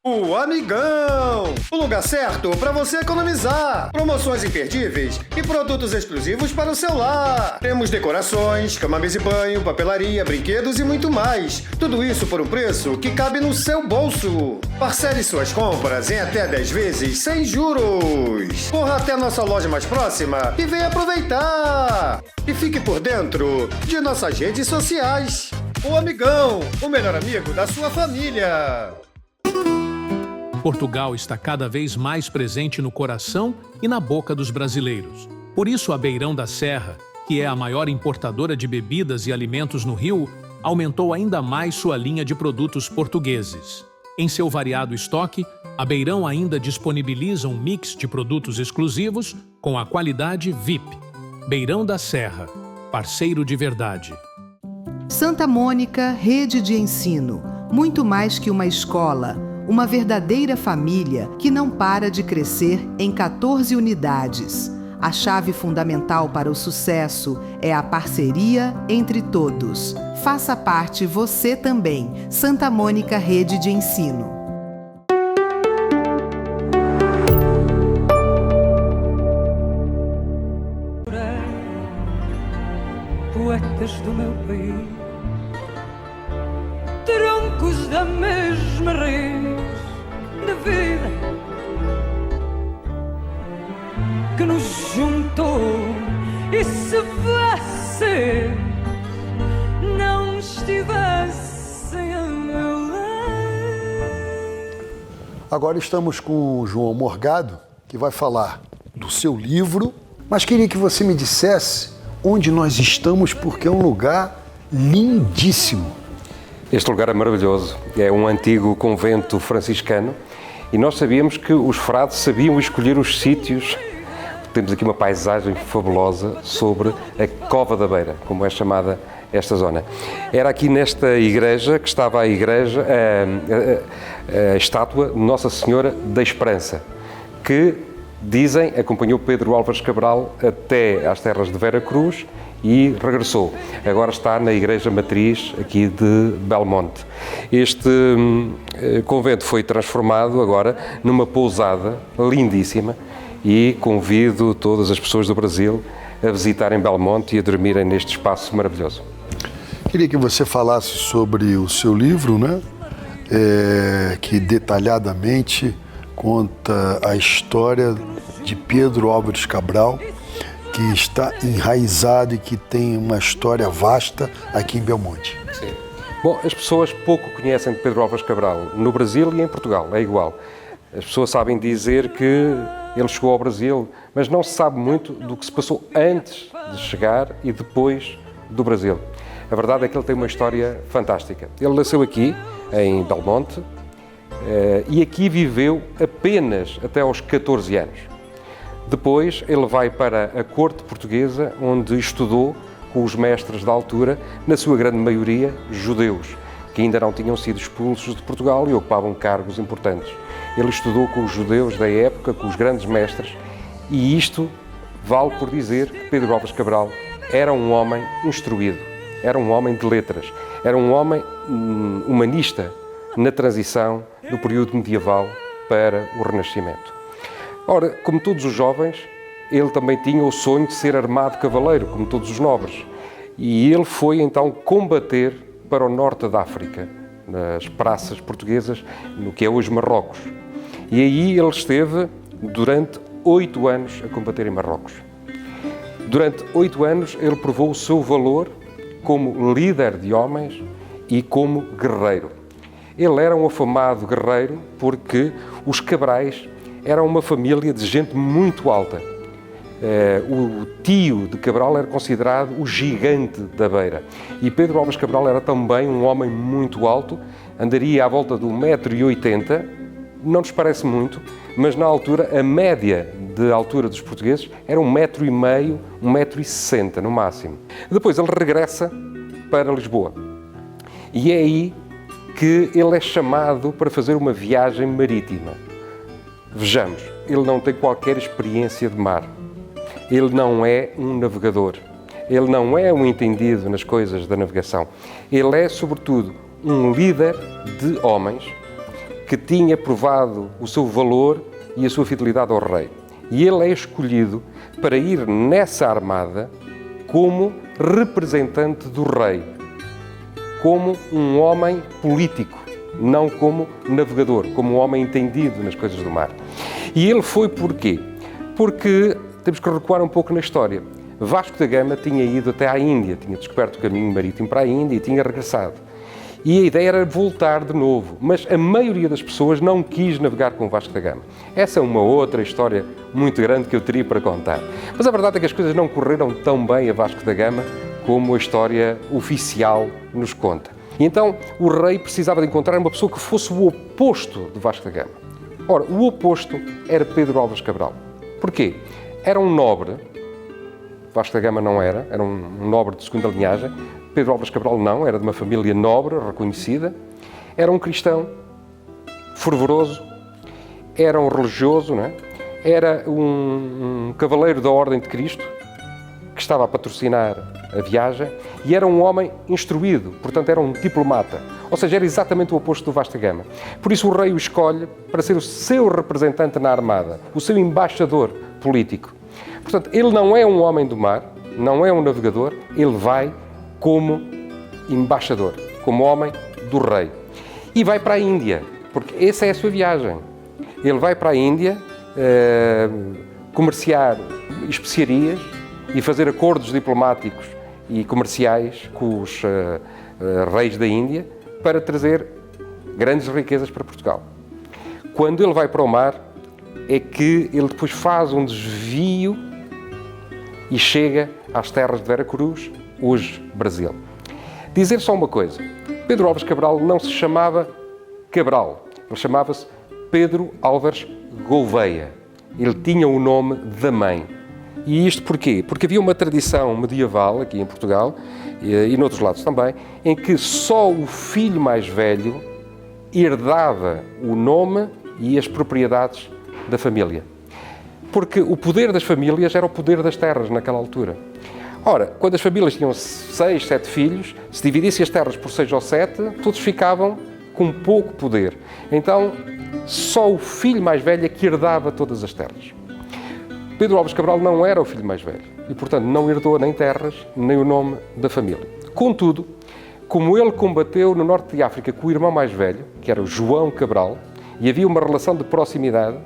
O Amigão! O lugar certo para você economizar. Promoções imperdíveis e produtos exclusivos para o seu lar. Temos decorações, cama, mesa e banho, papelaria, brinquedos e muito mais. Tudo isso por um preço que cabe no seu bolso. Parcele suas compras em até 10 vezes sem juros. Corra até a nossa loja mais próxima e venha aproveitar. E fique por dentro de nossas redes sociais. O Amigão, o melhor amigo da sua família. Portugal está cada vez mais presente no coração e na boca dos brasileiros. Por isso, a Beirão da Serra, que é a maior importadora de bebidas e alimentos no Rio, aumentou ainda mais sua linha de produtos portugueses. Em seu variado estoque, a Beirão ainda disponibiliza um mix de produtos exclusivos com a qualidade VIP. Beirão da Serra, parceiro de verdade. Santa Mônica, rede de ensino, muito mais que uma escola. Uma verdadeira família que não para de crescer em 14 unidades. A chave fundamental para o sucesso é a parceria entre todos. Faça parte você também. Santa Mônica Rede de Ensino. Poetas do meu país troncos da mesma raiz da vida que nos juntou. E se você não estivessem a meu lado. Agora estamos com o João Morgado, que vai falar do seu livro, mas queria que você me dissesse onde nós estamos, porque é um lugar lindíssimo. Este lugar é maravilhoso, é um antigo convento franciscano e nós sabíamos que os frades sabiam escolher os sítios. Temos aqui uma paisagem fabulosa sobre a Cova da Beira, como é chamada esta zona. Era aqui nesta igreja que estava a estátua de Nossa Senhora da Esperança, que, dizem, acompanhou Pedro Álvares Cabral até às terras de Vera Cruz e regressou. Agora está na igreja matriz aqui de Belmonte. Este convento foi transformado agora numa pousada lindíssima e convido todas as pessoas do Brasil a visitarem Belmonte e a dormirem neste espaço maravilhoso. Queria que você falasse sobre o seu livro, né? Que detalhadamente conta a história de Pedro Álvares Cabral, que está enraizado e que tem uma história vasta aqui em Belmonte. Sim. Bom, as pessoas pouco conhecem de Pedro Álvares Cabral, no Brasil e em Portugal, é igual. As pessoas sabem dizer que ele chegou ao Brasil, mas não se sabe muito do que se passou antes de chegar e depois do Brasil. A verdade é que ele tem uma história fantástica. Ele nasceu aqui, em Belmonte, e aqui viveu apenas até aos 14 anos. Depois ele vai para a corte portuguesa, onde estudou com os mestres da altura, na sua grande maioria judeus, que ainda não tinham sido expulsos de Portugal e ocupavam cargos importantes. Ele estudou com os judeus da época, com os grandes mestres, e isto vale por dizer que Pedro Álvares Cabral era um homem instruído, era um homem de letras, era um homem humanista na transição do período medieval para o Renascimento. Ora, como todos os jovens, ele também tinha o sonho de ser armado cavaleiro, como todos os nobres, e ele foi então combater para o norte da África, nas praças portuguesas, no que é hoje Marrocos. E aí ele esteve durante 8 anos a combater em Marrocos. Durante 8 anos ele provou o seu valor como líder de homens e como guerreiro. Ele era um afamado guerreiro porque os Cabrais eram uma família de gente muito alta. O tio de Cabral era considerado o gigante da Beira. E Pedro Álvares Cabral era também um homem muito alto, andaria à volta de 1,80 m, não nos parece muito, mas na altura a média de altura dos portugueses era 1,5 m, 1,60 m no máximo. Depois ele regressa para Lisboa e é aí que ele é chamado para fazer uma viagem marítima. Vejamos, ele não tem qualquer experiência de mar, ele não é um navegador, ele não é um entendido nas coisas da navegação, ele é, sobretudo, um líder de homens que tinha provado o seu valor e a sua fidelidade ao rei. E ele é escolhido para ir nessa armada como representante do rei, como um homem político, não como navegador, como um homem entendido nas coisas do mar. E ele foi porquê? Porque temos que recuar um pouco na história. Vasco da Gama tinha ido até à Índia, tinha descoberto o caminho marítimo para a Índia e tinha regressado. E a ideia era voltar de novo, mas a maioria das pessoas não quis navegar com Vasco da Gama. Essa é uma outra história muito grande que eu teria para contar. Mas a verdade é que as coisas não correram tão bem a Vasco da Gama como a história oficial nos conta. E então o rei precisava de encontrar uma pessoa que fosse o oposto de Vasco da Gama. Ora, o oposto era Pedro Álvares Cabral. Porquê? Era um nobre, Vasco da Gama não era, era um nobre de segunda linhagem. Pedro Álvares Cabral não, era de uma família nobre, reconhecida. Era um cristão fervoroso, era um religioso, não é? Era um cavaleiro da Ordem de Cristo, que estava a patrocinar a viagem, e era um homem instruído, portanto era um diplomata. Ou seja, era exatamente o oposto do Vasco da Gama. Por isso o rei o escolhe para ser o seu representante na armada, o seu embaixador político. Portanto, ele não é um homem do mar, não é um navegador, ele vai como embaixador, como homem do rei. e vai para a Índia, porque essa é a sua viagem. Ele vai para a Índia comerciar especiarias e fazer acordos diplomáticos e comerciais com os reis da Índia para trazer grandes riquezas para Portugal. Quando ele vai para o mar, é que ele depois faz um desvio e chega às terras de Vera Cruz, hoje Brasil. Dizer só uma coisa, Pedro Álvares Cabral não se chamava Cabral, ele chamava-se Pedro Álvares Gouveia. Ele tinha o nome da mãe. E isto porquê? Porque havia uma tradição medieval aqui em Portugal e noutros lados também, em que só o filho mais velho herdava o nome e as propriedades da família. Porque o poder das famílias era o poder das terras naquela altura. Ora, quando as famílias tinham 6, 7 filhos, se dividissem as terras por 6 ou 7, todos ficavam com pouco poder. Então, só o filho mais velho é que herdava todas as terras. Pedro Álvares Cabral não era o filho mais velho e, portanto, não herdou nem terras, nem o nome da família. Contudo, como ele combateu no norte de África com o irmão mais velho, que era o João Cabral, e havia uma relação de proximidade,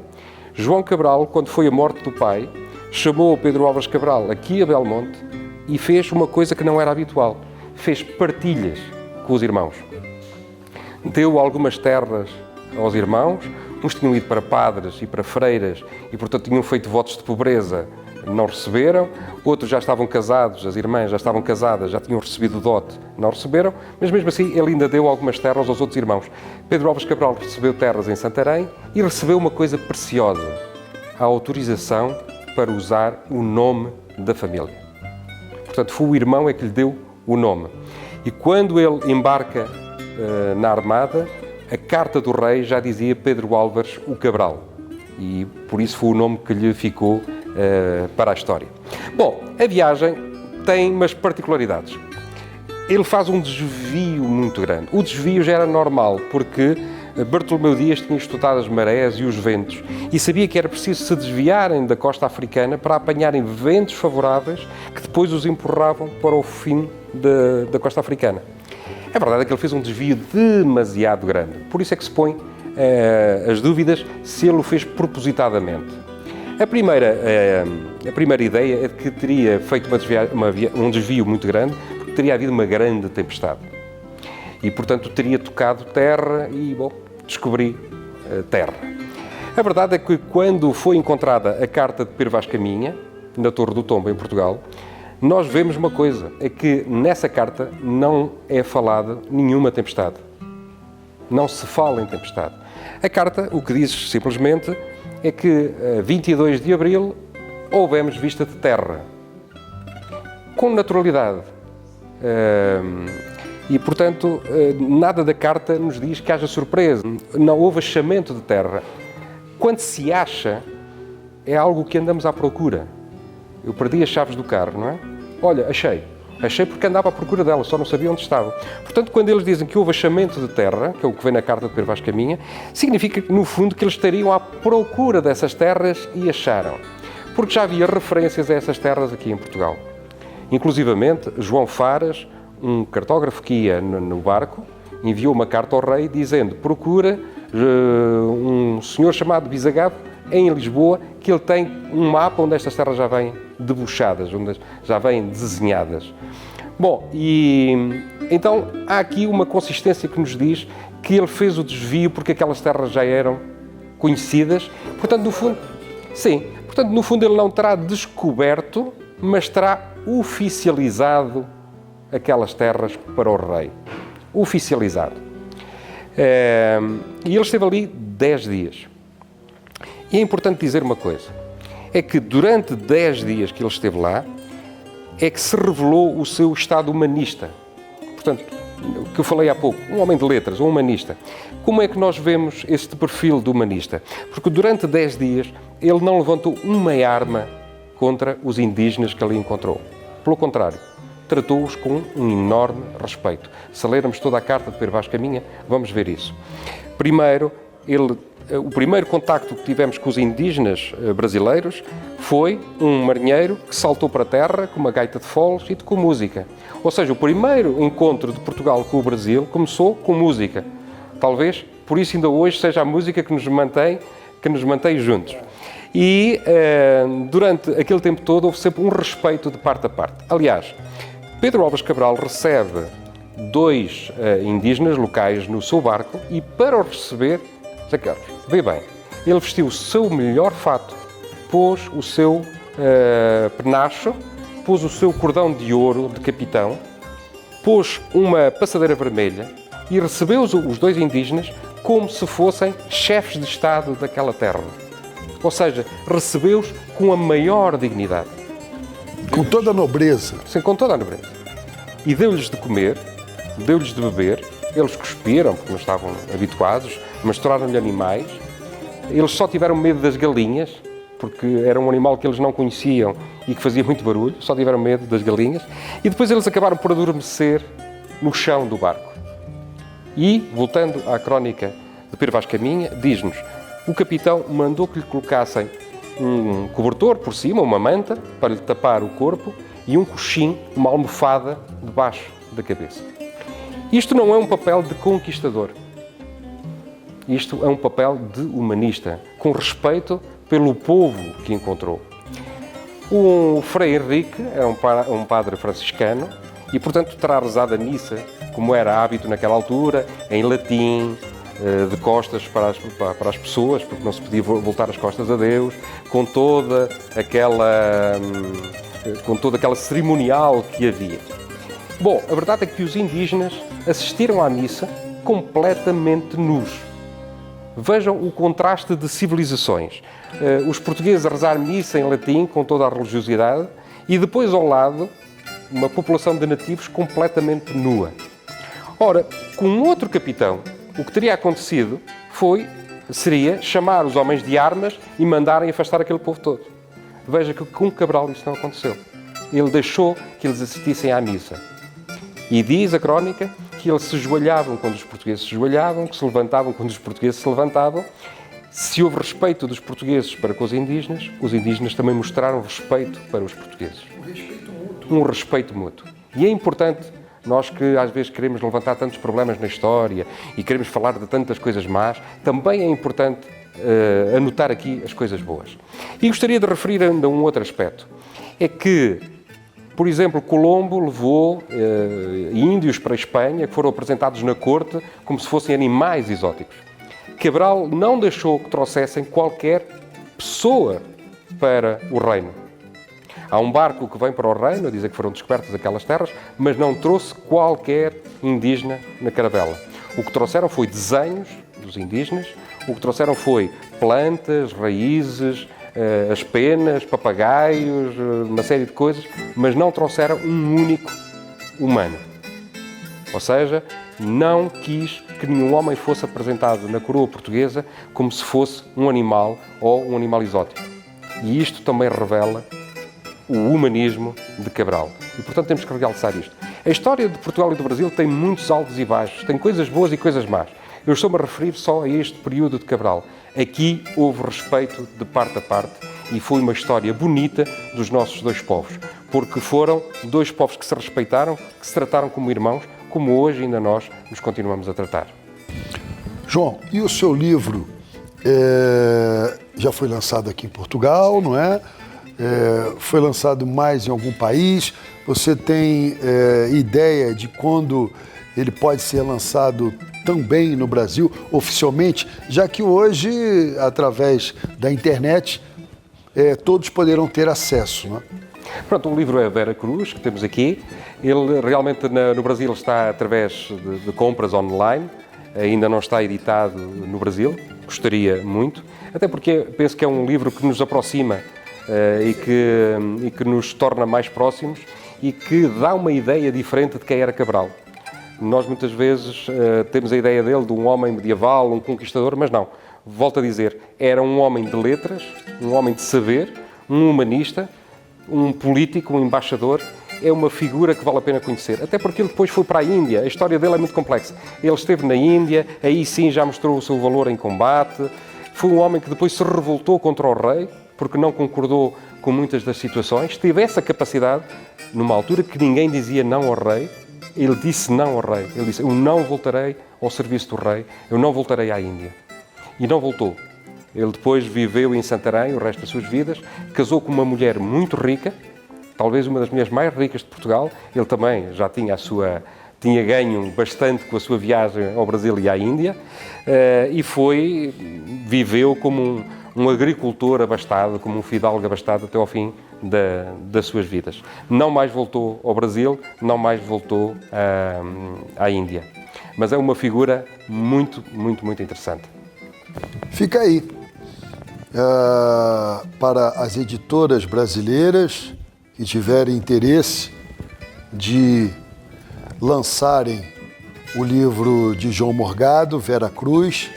João Cabral, quando foi a morte do pai, chamou o Pedro Álvares Cabral aqui a Belmonte e fez uma coisa que não era habitual. Fez partilhas com os irmãos. Deu algumas terras aos irmãos, uns tinham ido para padres e para freiras e, portanto, tinham feito votos de pobreza, não receberam. Outros já estavam casados, as irmãs já estavam casadas, já tinham recebido o dote, não receberam. Mas, mesmo assim, ele ainda deu algumas terras aos outros irmãos. Pedro Álvares Cabral recebeu terras em Santarém e recebeu uma coisa preciosa, a autorização para usar o nome da família. Portanto, foi o irmão é que lhe deu o nome. E quando ele embarca na Armada, a carta do rei já dizia Pedro Álvares o Cabral. E por isso foi o nome que lhe ficou para a história. Bom, a viagem tem umas particularidades. Ele faz um desvio muito grande. O desvio já era normal, porque Bartolomeu Dias tinha estudado as marés e os ventos e sabia que era preciso se desviarem da costa africana para apanharem ventos favoráveis que depois os empurravam para o fim da costa africana. A verdade é que ele fez um desvio demasiado grande. Por isso é que se põe as dúvidas se ele o fez propositadamente. A primeira ideia é que teria feito um desvio muito grande porque teria havido uma grande tempestade. E, portanto, teria tocado terra e, bom, descobri terra. A verdade é que quando foi encontrada a carta de Pero Vaz Caminha, na Torre do Tombo, em Portugal, nós vemos uma coisa, é que nessa carta não é falada nenhuma tempestade. Não se fala em tempestade. A carta, o que diz simplesmente, é que 22 de abril houvemos vista de terra. Com naturalidade. E, portanto, nada da carta nos diz que haja surpresa. Não houve achamento de terra. Quando se acha, é algo que andamos à procura. Eu perdi as chaves do carro, não é? Olha, achei. Achei porque andava à procura delas, só não sabia onde estavam. Portanto, quando eles dizem que houve achamento de terra, que é o que vem na carta de Pero Vaz Caminha, significa, no fundo, que eles estariam à procura dessas terras e acharam. Porque já havia referências a essas terras aqui em Portugal. Inclusivamente, João Faras, um cartógrafo que ia no barco, enviou uma carta ao rei dizendo: procura um senhor chamado Bisagado em Lisboa, que ele tem um mapa onde estas terras já vêm debuxadas, onde já vêm desenhadas. Bom, e então há aqui uma consistência que nos diz que ele fez o desvio porque aquelas terras já eram conhecidas. Portanto, no fundo, sim, portanto, no fundo ele não terá descoberto, mas terá oficializado aquelas terras para o rei. Oficializado. E ele esteve ali 10 dias. E é importante dizer uma coisa, é que durante 10 dias que ele esteve lá, é que se revelou o seu estado humanista. Portanto, o que eu falei há pouco, um homem de letras, um humanista. Como é que nós vemos este perfil do humanista? Porque durante 10 dias ele não levantou uma arma contra os indígenas que ali encontrou. Pelo contrário, tratou-os com um enorme respeito. Se lermos toda a carta de Pero Vaz Caminha, vamos ver isso. Primeiro, o primeiro contacto que tivemos com os indígenas brasileiros foi um marinheiro que saltou para a terra com uma gaita de foles e tocou música. Ou seja, o primeiro encontro de Portugal com o Brasil começou com música. Talvez por isso ainda hoje seja a música que nos mantém juntos. E durante aquele tempo todo houve sempre um respeito de parte a parte. Aliás, Pedro Álvares Cabral recebe 2 indígenas locais no seu barco e para o receber, Zé Carlos, vê bem, ele vestiu o seu melhor fato, pôs o seu penacho, pôs o seu cordão de ouro de capitão, pôs uma passadeira vermelha e recebeu os 2 indígenas como se fossem chefes de Estado daquela terra. Ou seja, recebeu-os com a maior dignidade. Com toda a nobreza. Sim, com toda a nobreza. E deu-lhes de comer, deu-lhes de beber, eles cuspiram, porque não estavam habituados, misturaram-lhe animais, eles só tiveram medo das galinhas, porque era um animal que eles não conheciam e que fazia muito barulho, só tiveram medo das galinhas, e depois eles acabaram por adormecer no chão do barco. E, voltando à crónica de Pedro Vaz Caminha, diz-nos, o capitão mandou que lhe colocassem um cobertor por cima, uma manta, para lhe tapar o corpo, e um coxim, uma almofada, debaixo da cabeça. Isto não é um papel de conquistador. Isto é um papel de humanista, com respeito pelo povo que encontrou. O Frei Henrique era um padre franciscano e, portanto, terá rezado a missa, como era hábito naquela altura, em latim, de costas para as pessoas, porque não se podia voltar as costas a Deus, com toda aquela cerimonial que havia. Bom, a verdade é que os indígenas assistiram à missa completamente nus. Vejam o contraste de civilizações. Os portugueses a rezar missa em latim com toda a religiosidade e depois ao lado uma população de nativos completamente nua. Ora, com um outro capitão, o que teria acontecido seria chamar os homens de armas e mandarem afastar aquele povo todo. Veja que com Cabral isso não aconteceu. Ele deixou que eles assistissem à missa. E diz a crónica que eles se ajoelhavam quando os portugueses se ajoelhavam, que se levantavam quando os portugueses se levantavam. Se houve respeito dos portugueses para com os indígenas também mostraram respeito para os portugueses. Um respeito mútuo. E é importante, nós que às vezes queremos levantar tantos problemas na história e queremos falar de tantas coisas más, também é importante anotar aqui as coisas boas. E gostaria de referir ainda um outro aspecto. É que, por exemplo, Colombo levou índios para a Espanha que foram apresentados na corte como se fossem animais exóticos. Cabral não deixou que trouxessem qualquer pessoa para o reino. Há um barco que vem para o reino, a dizer que foram descobertas aquelas terras, mas não trouxe qualquer indígena na caravela. O que trouxeram foi desenhos dos indígenas, o que trouxeram foi plantas, raízes, as penas, papagaios, uma série de coisas, mas não trouxeram um único humano. Ou seja, não quis que nenhum homem fosse apresentado na coroa portuguesa como se fosse um animal ou um animal exótico. E isto também revela o humanismo de Cabral. E, portanto, temos que realçar isto. A história de Portugal e do Brasil tem muitos altos e baixos, tem coisas boas e coisas más. Eu estou-me a referir só a este período de Cabral. Aqui houve respeito de parte a parte e foi uma história bonita dos nossos dois povos, porque foram dois povos que se respeitaram, que se trataram como irmãos, como hoje ainda nós nos continuamos a tratar. João, e o seu livro já foi lançado aqui em Portugal, não é? Foi lançado mais em algum país? Você tem ideia de quando ele pode ser lançado também no Brasil, oficialmente, já que hoje, através da internet, todos poderão ter acesso, não é? Pronto, o livro é Vera Cruz, que temos aqui. Ele realmente no Brasil está através de compras online, ainda não está editado no Brasil, gostaria muito, até porque penso que é um livro que nos aproxima e que nos torna mais próximos e que dá uma ideia diferente de quem era Cabral. Nós muitas vezes temos a ideia dele de um homem medieval, um conquistador, mas não. Volto a dizer, era um homem de letras, um homem de saber, um humanista, um político, um embaixador. É uma figura que vale a pena conhecer. Até porque ele depois foi para a Índia. A história dele é muito complexa. Ele esteve na Índia, aí sim já mostrou o seu valor em combate. Foi um homem que depois se revoltou contra o rei, porque não concordou com muitas das situações. Teve essa capacidade, numa altura que ninguém dizia não ao rei. Ele disse não ao rei. Ele disse, eu não voltarei ao serviço do rei, eu não voltarei à Índia. E não voltou. Ele depois viveu em Santarém o resto das suas vidas, casou com uma mulher muito rica, talvez uma das mulheres mais ricas de Portugal. Ele também já tinha ganho bastante com a sua viagem ao Brasil e à Índia, e viveu como um agricultor abastado, como um fidalgo abastado até ao fim das suas vidas. Não mais voltou ao Brasil, não mais voltou à Índia. Mas é uma figura muito, muito, muito interessante. Fica aí. Para as editoras brasileiras que tiverem interesse de lançarem o livro de João Morgado, Vera Cruz,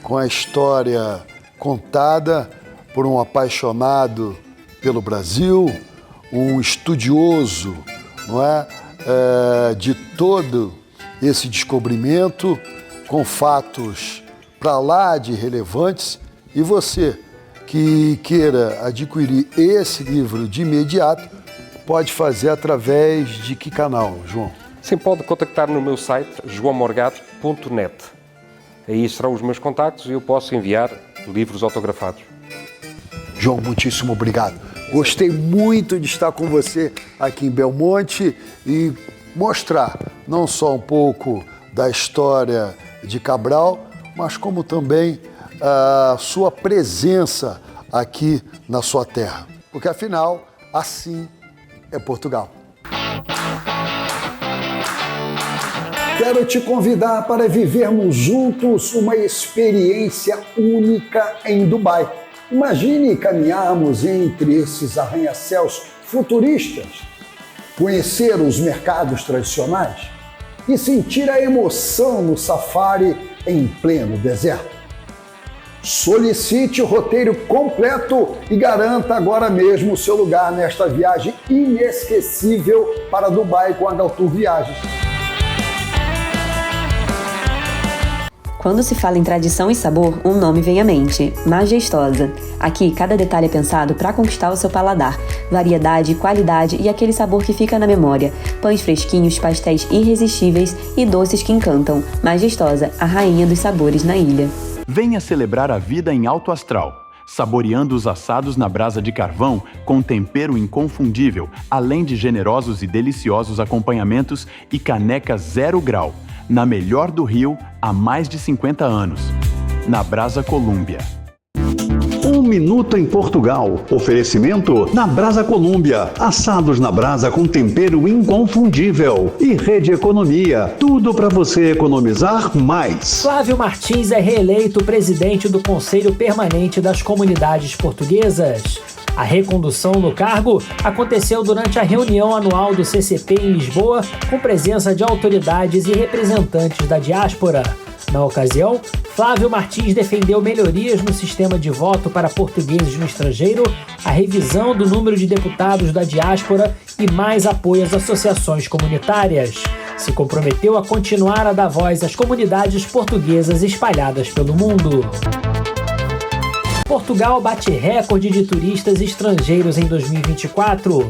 com a história contada por um apaixonado pelo Brasil, um estudioso, não é, de todo esse descobrimento, com fatos para lá de relevantes. E você que queira adquirir esse livro de imediato, pode fazer através de que canal, João? Sim, pode contactar no meu site joaomorgado.net. Aí estarão os meus contactos e eu posso enviar livros autografados. João, muitíssimo obrigado. Gostei muito de estar com você aqui em Belmonte e mostrar não só um pouco da história de Cabral, mas como também a sua presença aqui na sua terra. Porque afinal, assim é Portugal. Quero te convidar para vivermos juntos uma experiência única em Dubai. Imagine caminharmos entre esses arranha-céus futuristas, conhecer os mercados tradicionais e sentir a emoção no safari em pleno deserto. Solicite o roteiro completo e garanta agora mesmo o seu lugar nesta viagem inesquecível para Dubai com a Galtour Viagens. Quando se fala em tradição e sabor, um nome vem à mente: Majestosa. Aqui, cada detalhe é pensado para conquistar o seu paladar. Variedade, qualidade e aquele sabor que fica na memória. Pães fresquinhos, pastéis irresistíveis e doces que encantam. Majestosa, a rainha dos sabores na ilha. Venha celebrar a vida em alto astral, saboreando os assados na brasa de carvão com tempero inconfundível, além de generosos e deliciosos acompanhamentos e caneca 0 grau. Na melhor do Rio, há mais de 50 anos. Na Brasa Colômbia. 1 minuto em Portugal. Oferecimento na Brasa Colômbia. Assados na brasa com tempero inconfundível. E Rede Economia. Tudo para você economizar mais. Flávio Martins é reeleito presidente do Conselho Permanente das Comunidades Portuguesas. A recondução no cargo aconteceu durante a reunião anual do CCP em Lisboa, com presença de autoridades e representantes da diáspora. Na ocasião, Flávio Martins defendeu melhorias no sistema de voto para portugueses no estrangeiro, a revisão do número de deputados da diáspora e mais apoio às associações comunitárias. Se comprometeu a continuar a dar voz às comunidades portuguesas espalhadas pelo mundo. Portugal bate recorde de turistas estrangeiros em 2024.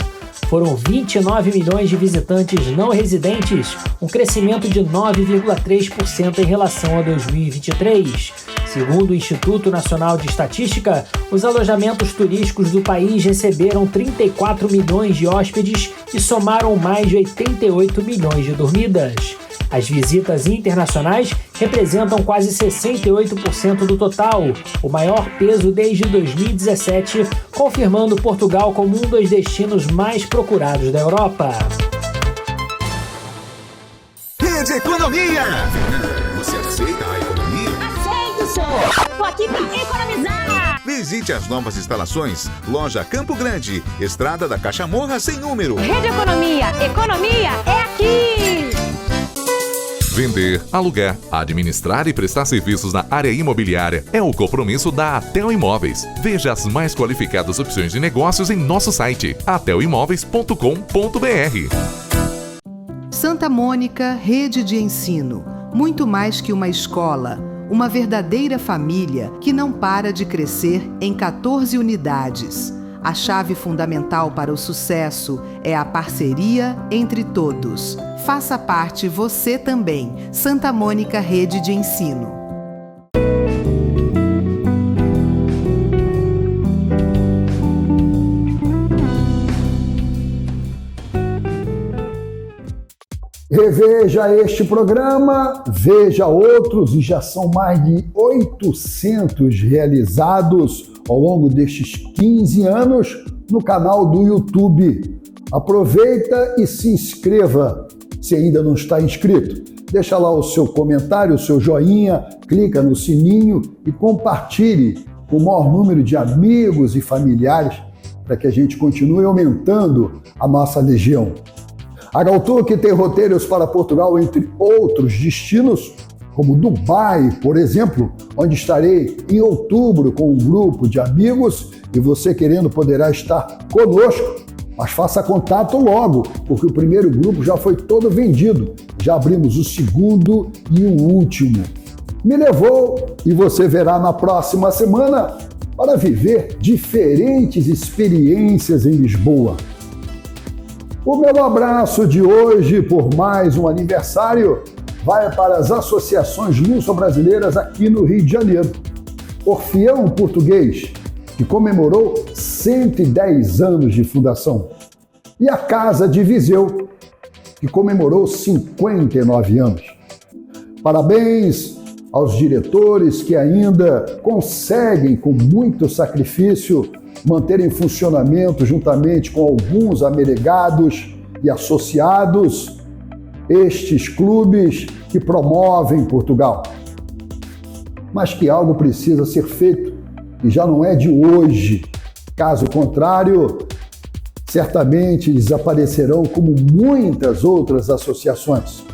Foram 29 milhões de visitantes não residentes, um crescimento de 9,3% em relação a 2023. Segundo o Instituto Nacional de Estatística, os alojamentos turísticos do país receberam 34 milhões de hóspedes e somaram mais de 88 milhões de dormidas. As visitas internacionais representam quase 68% do total, o maior peso desde 2017, confirmando Portugal como um dos destinos mais procurados da Europa. Rede Economia! Você aceita a economia? Aceito, senhor! Tô aqui pra economizar! Visite as novas instalações, Loja Campo Grande, Estrada da Cachamorra sem número. Rede Economia, economia é aqui! Vender, alugar, administrar e prestar serviços na área imobiliária é o compromisso da Atel Imóveis. Veja as mais qualificadas opções de negócios em nosso site, atelimoveis.com.br. Santa Mônica, rede de ensino. Muito mais que uma escola. Uma verdadeira família que não para de crescer em 14 unidades. A chave fundamental para o sucesso é a parceria entre todos. Faça parte você também. Santa Mônica Rede de Ensino. Reveja este programa, veja outros, e já são mais de 800 realizados ao longo destes 15 anos no canal do YouTube. Aproveita e se inscreva, se ainda não está inscrito. Deixa lá o seu comentário, o seu joinha, clica no sininho e compartilhe com o maior número de amigos e familiares para que a gente continue aumentando a nossa legião. A Galtuque tem roteiros para Portugal, entre outros destinos, como Dubai, por exemplo, onde estarei em outubro com um grupo de amigos, e você querendo poderá estar conosco, mas faça contato logo, porque o primeiro grupo já foi todo vendido. Já abrimos o segundo e o último. Me levou e você verá na próxima semana para viver diferentes experiências em Lisboa. O meu abraço de hoje por mais um aniversário vai para as associações luso-brasileiras aqui no Rio de Janeiro. Orfeão Português, que comemorou 110 anos de fundação. E a Casa de Viseu, que comemorou 59 anos. Parabéns aos diretores que ainda conseguem, com muito sacrifício, manter em funcionamento, juntamente com alguns amelegados e associados, estes clubes que promovem Portugal. Mas que algo precisa ser feito e já não é de hoje. Caso contrário, certamente desaparecerão como muitas outras associações.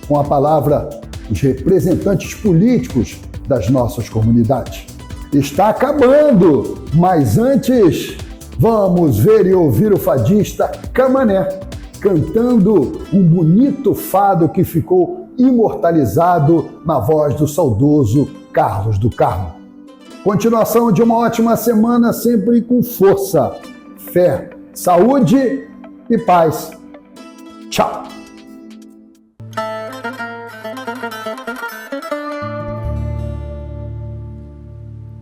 Com a palavra, os representantes políticos das nossas comunidades. Está acabando, mas antes, vamos ver e ouvir o fadista Camané cantando um bonito fado que ficou imortalizado na voz do saudoso Carlos do Carmo. Continuação de uma ótima semana, sempre com força, fé, saúde e paz. Tchau!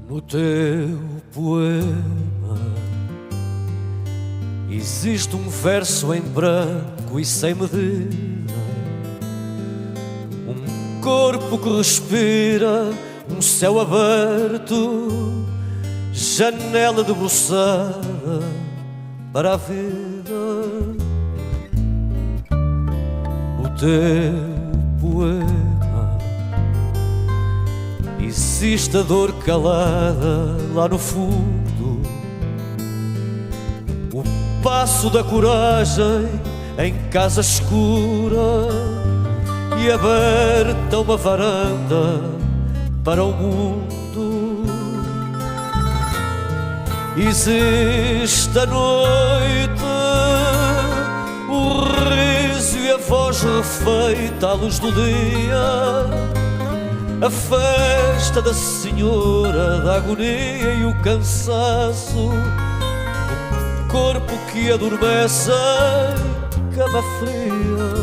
No teu poema existe um verso em branco e sem medida, um corpo que respira, um céu aberto, janela debruçada para a vida. No teu poema existe a dor calada lá no fundo, o passo da coragem em casa escura e aberta uma varanda para o mundo. Existe a noite, o riso e a voz refeita à luz do dia, a festa da senhora da agonia e o cansaço, o corpo que adormece em cama fria.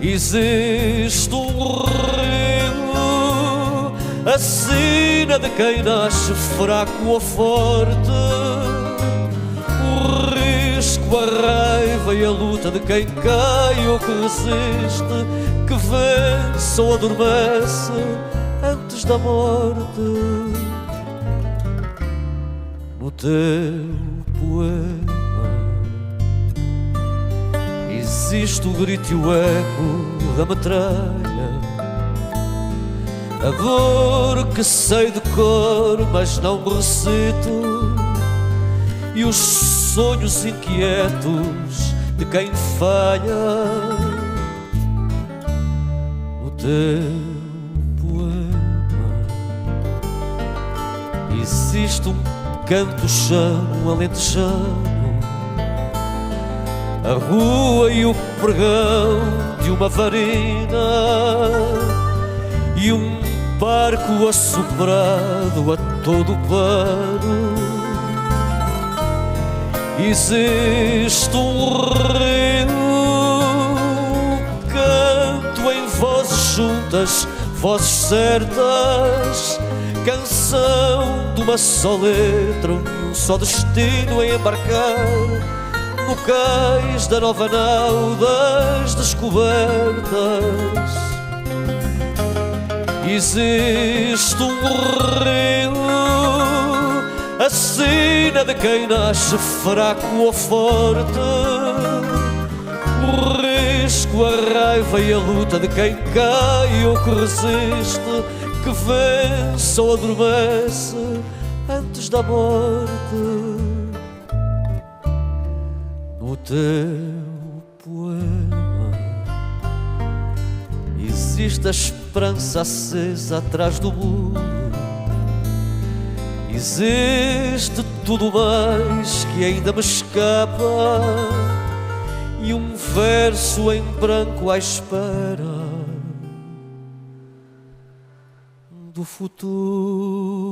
Existe um rio, a sina de quem nasce fraco ou forte, o risco, a raiva e a luta de quem cai ou que resiste, que vence ou adormece antes da morte. No teu poema existe o grito e o eco da metralha, a dor que sei de cor mas não me recito, e os sonhos inquietos de quem falha. No teu poema existe um canto-chão alentejano, a rua e o pregão de uma varina e um barco assoprado a todo o pano. Existe um rio, canto em vozes juntas, vozes certas, canção de uma só letra, um só destino em embarcar no cais da nova nau das descobertas. Existe um rio, a sina de quem nasce fraco ou forte, o risco, a raiva e a luta de quem cai ou que resiste, que vence ou adormece antes da morte. No teu poema existe a esperança acesa atrás do muro. Existe tudo mais que ainda me escapa e um verso em branco à espera do futuro.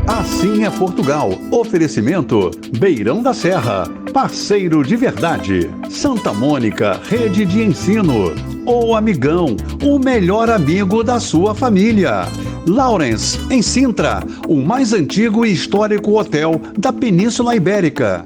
Assim é Portugal. Oferecimento Beirão da Serra, parceiro de verdade. Santa Mônica, rede de ensino. O Amigão, o melhor amigo da sua família. Lawrence, em Sintra, o mais antigo e histórico hotel da Península Ibérica.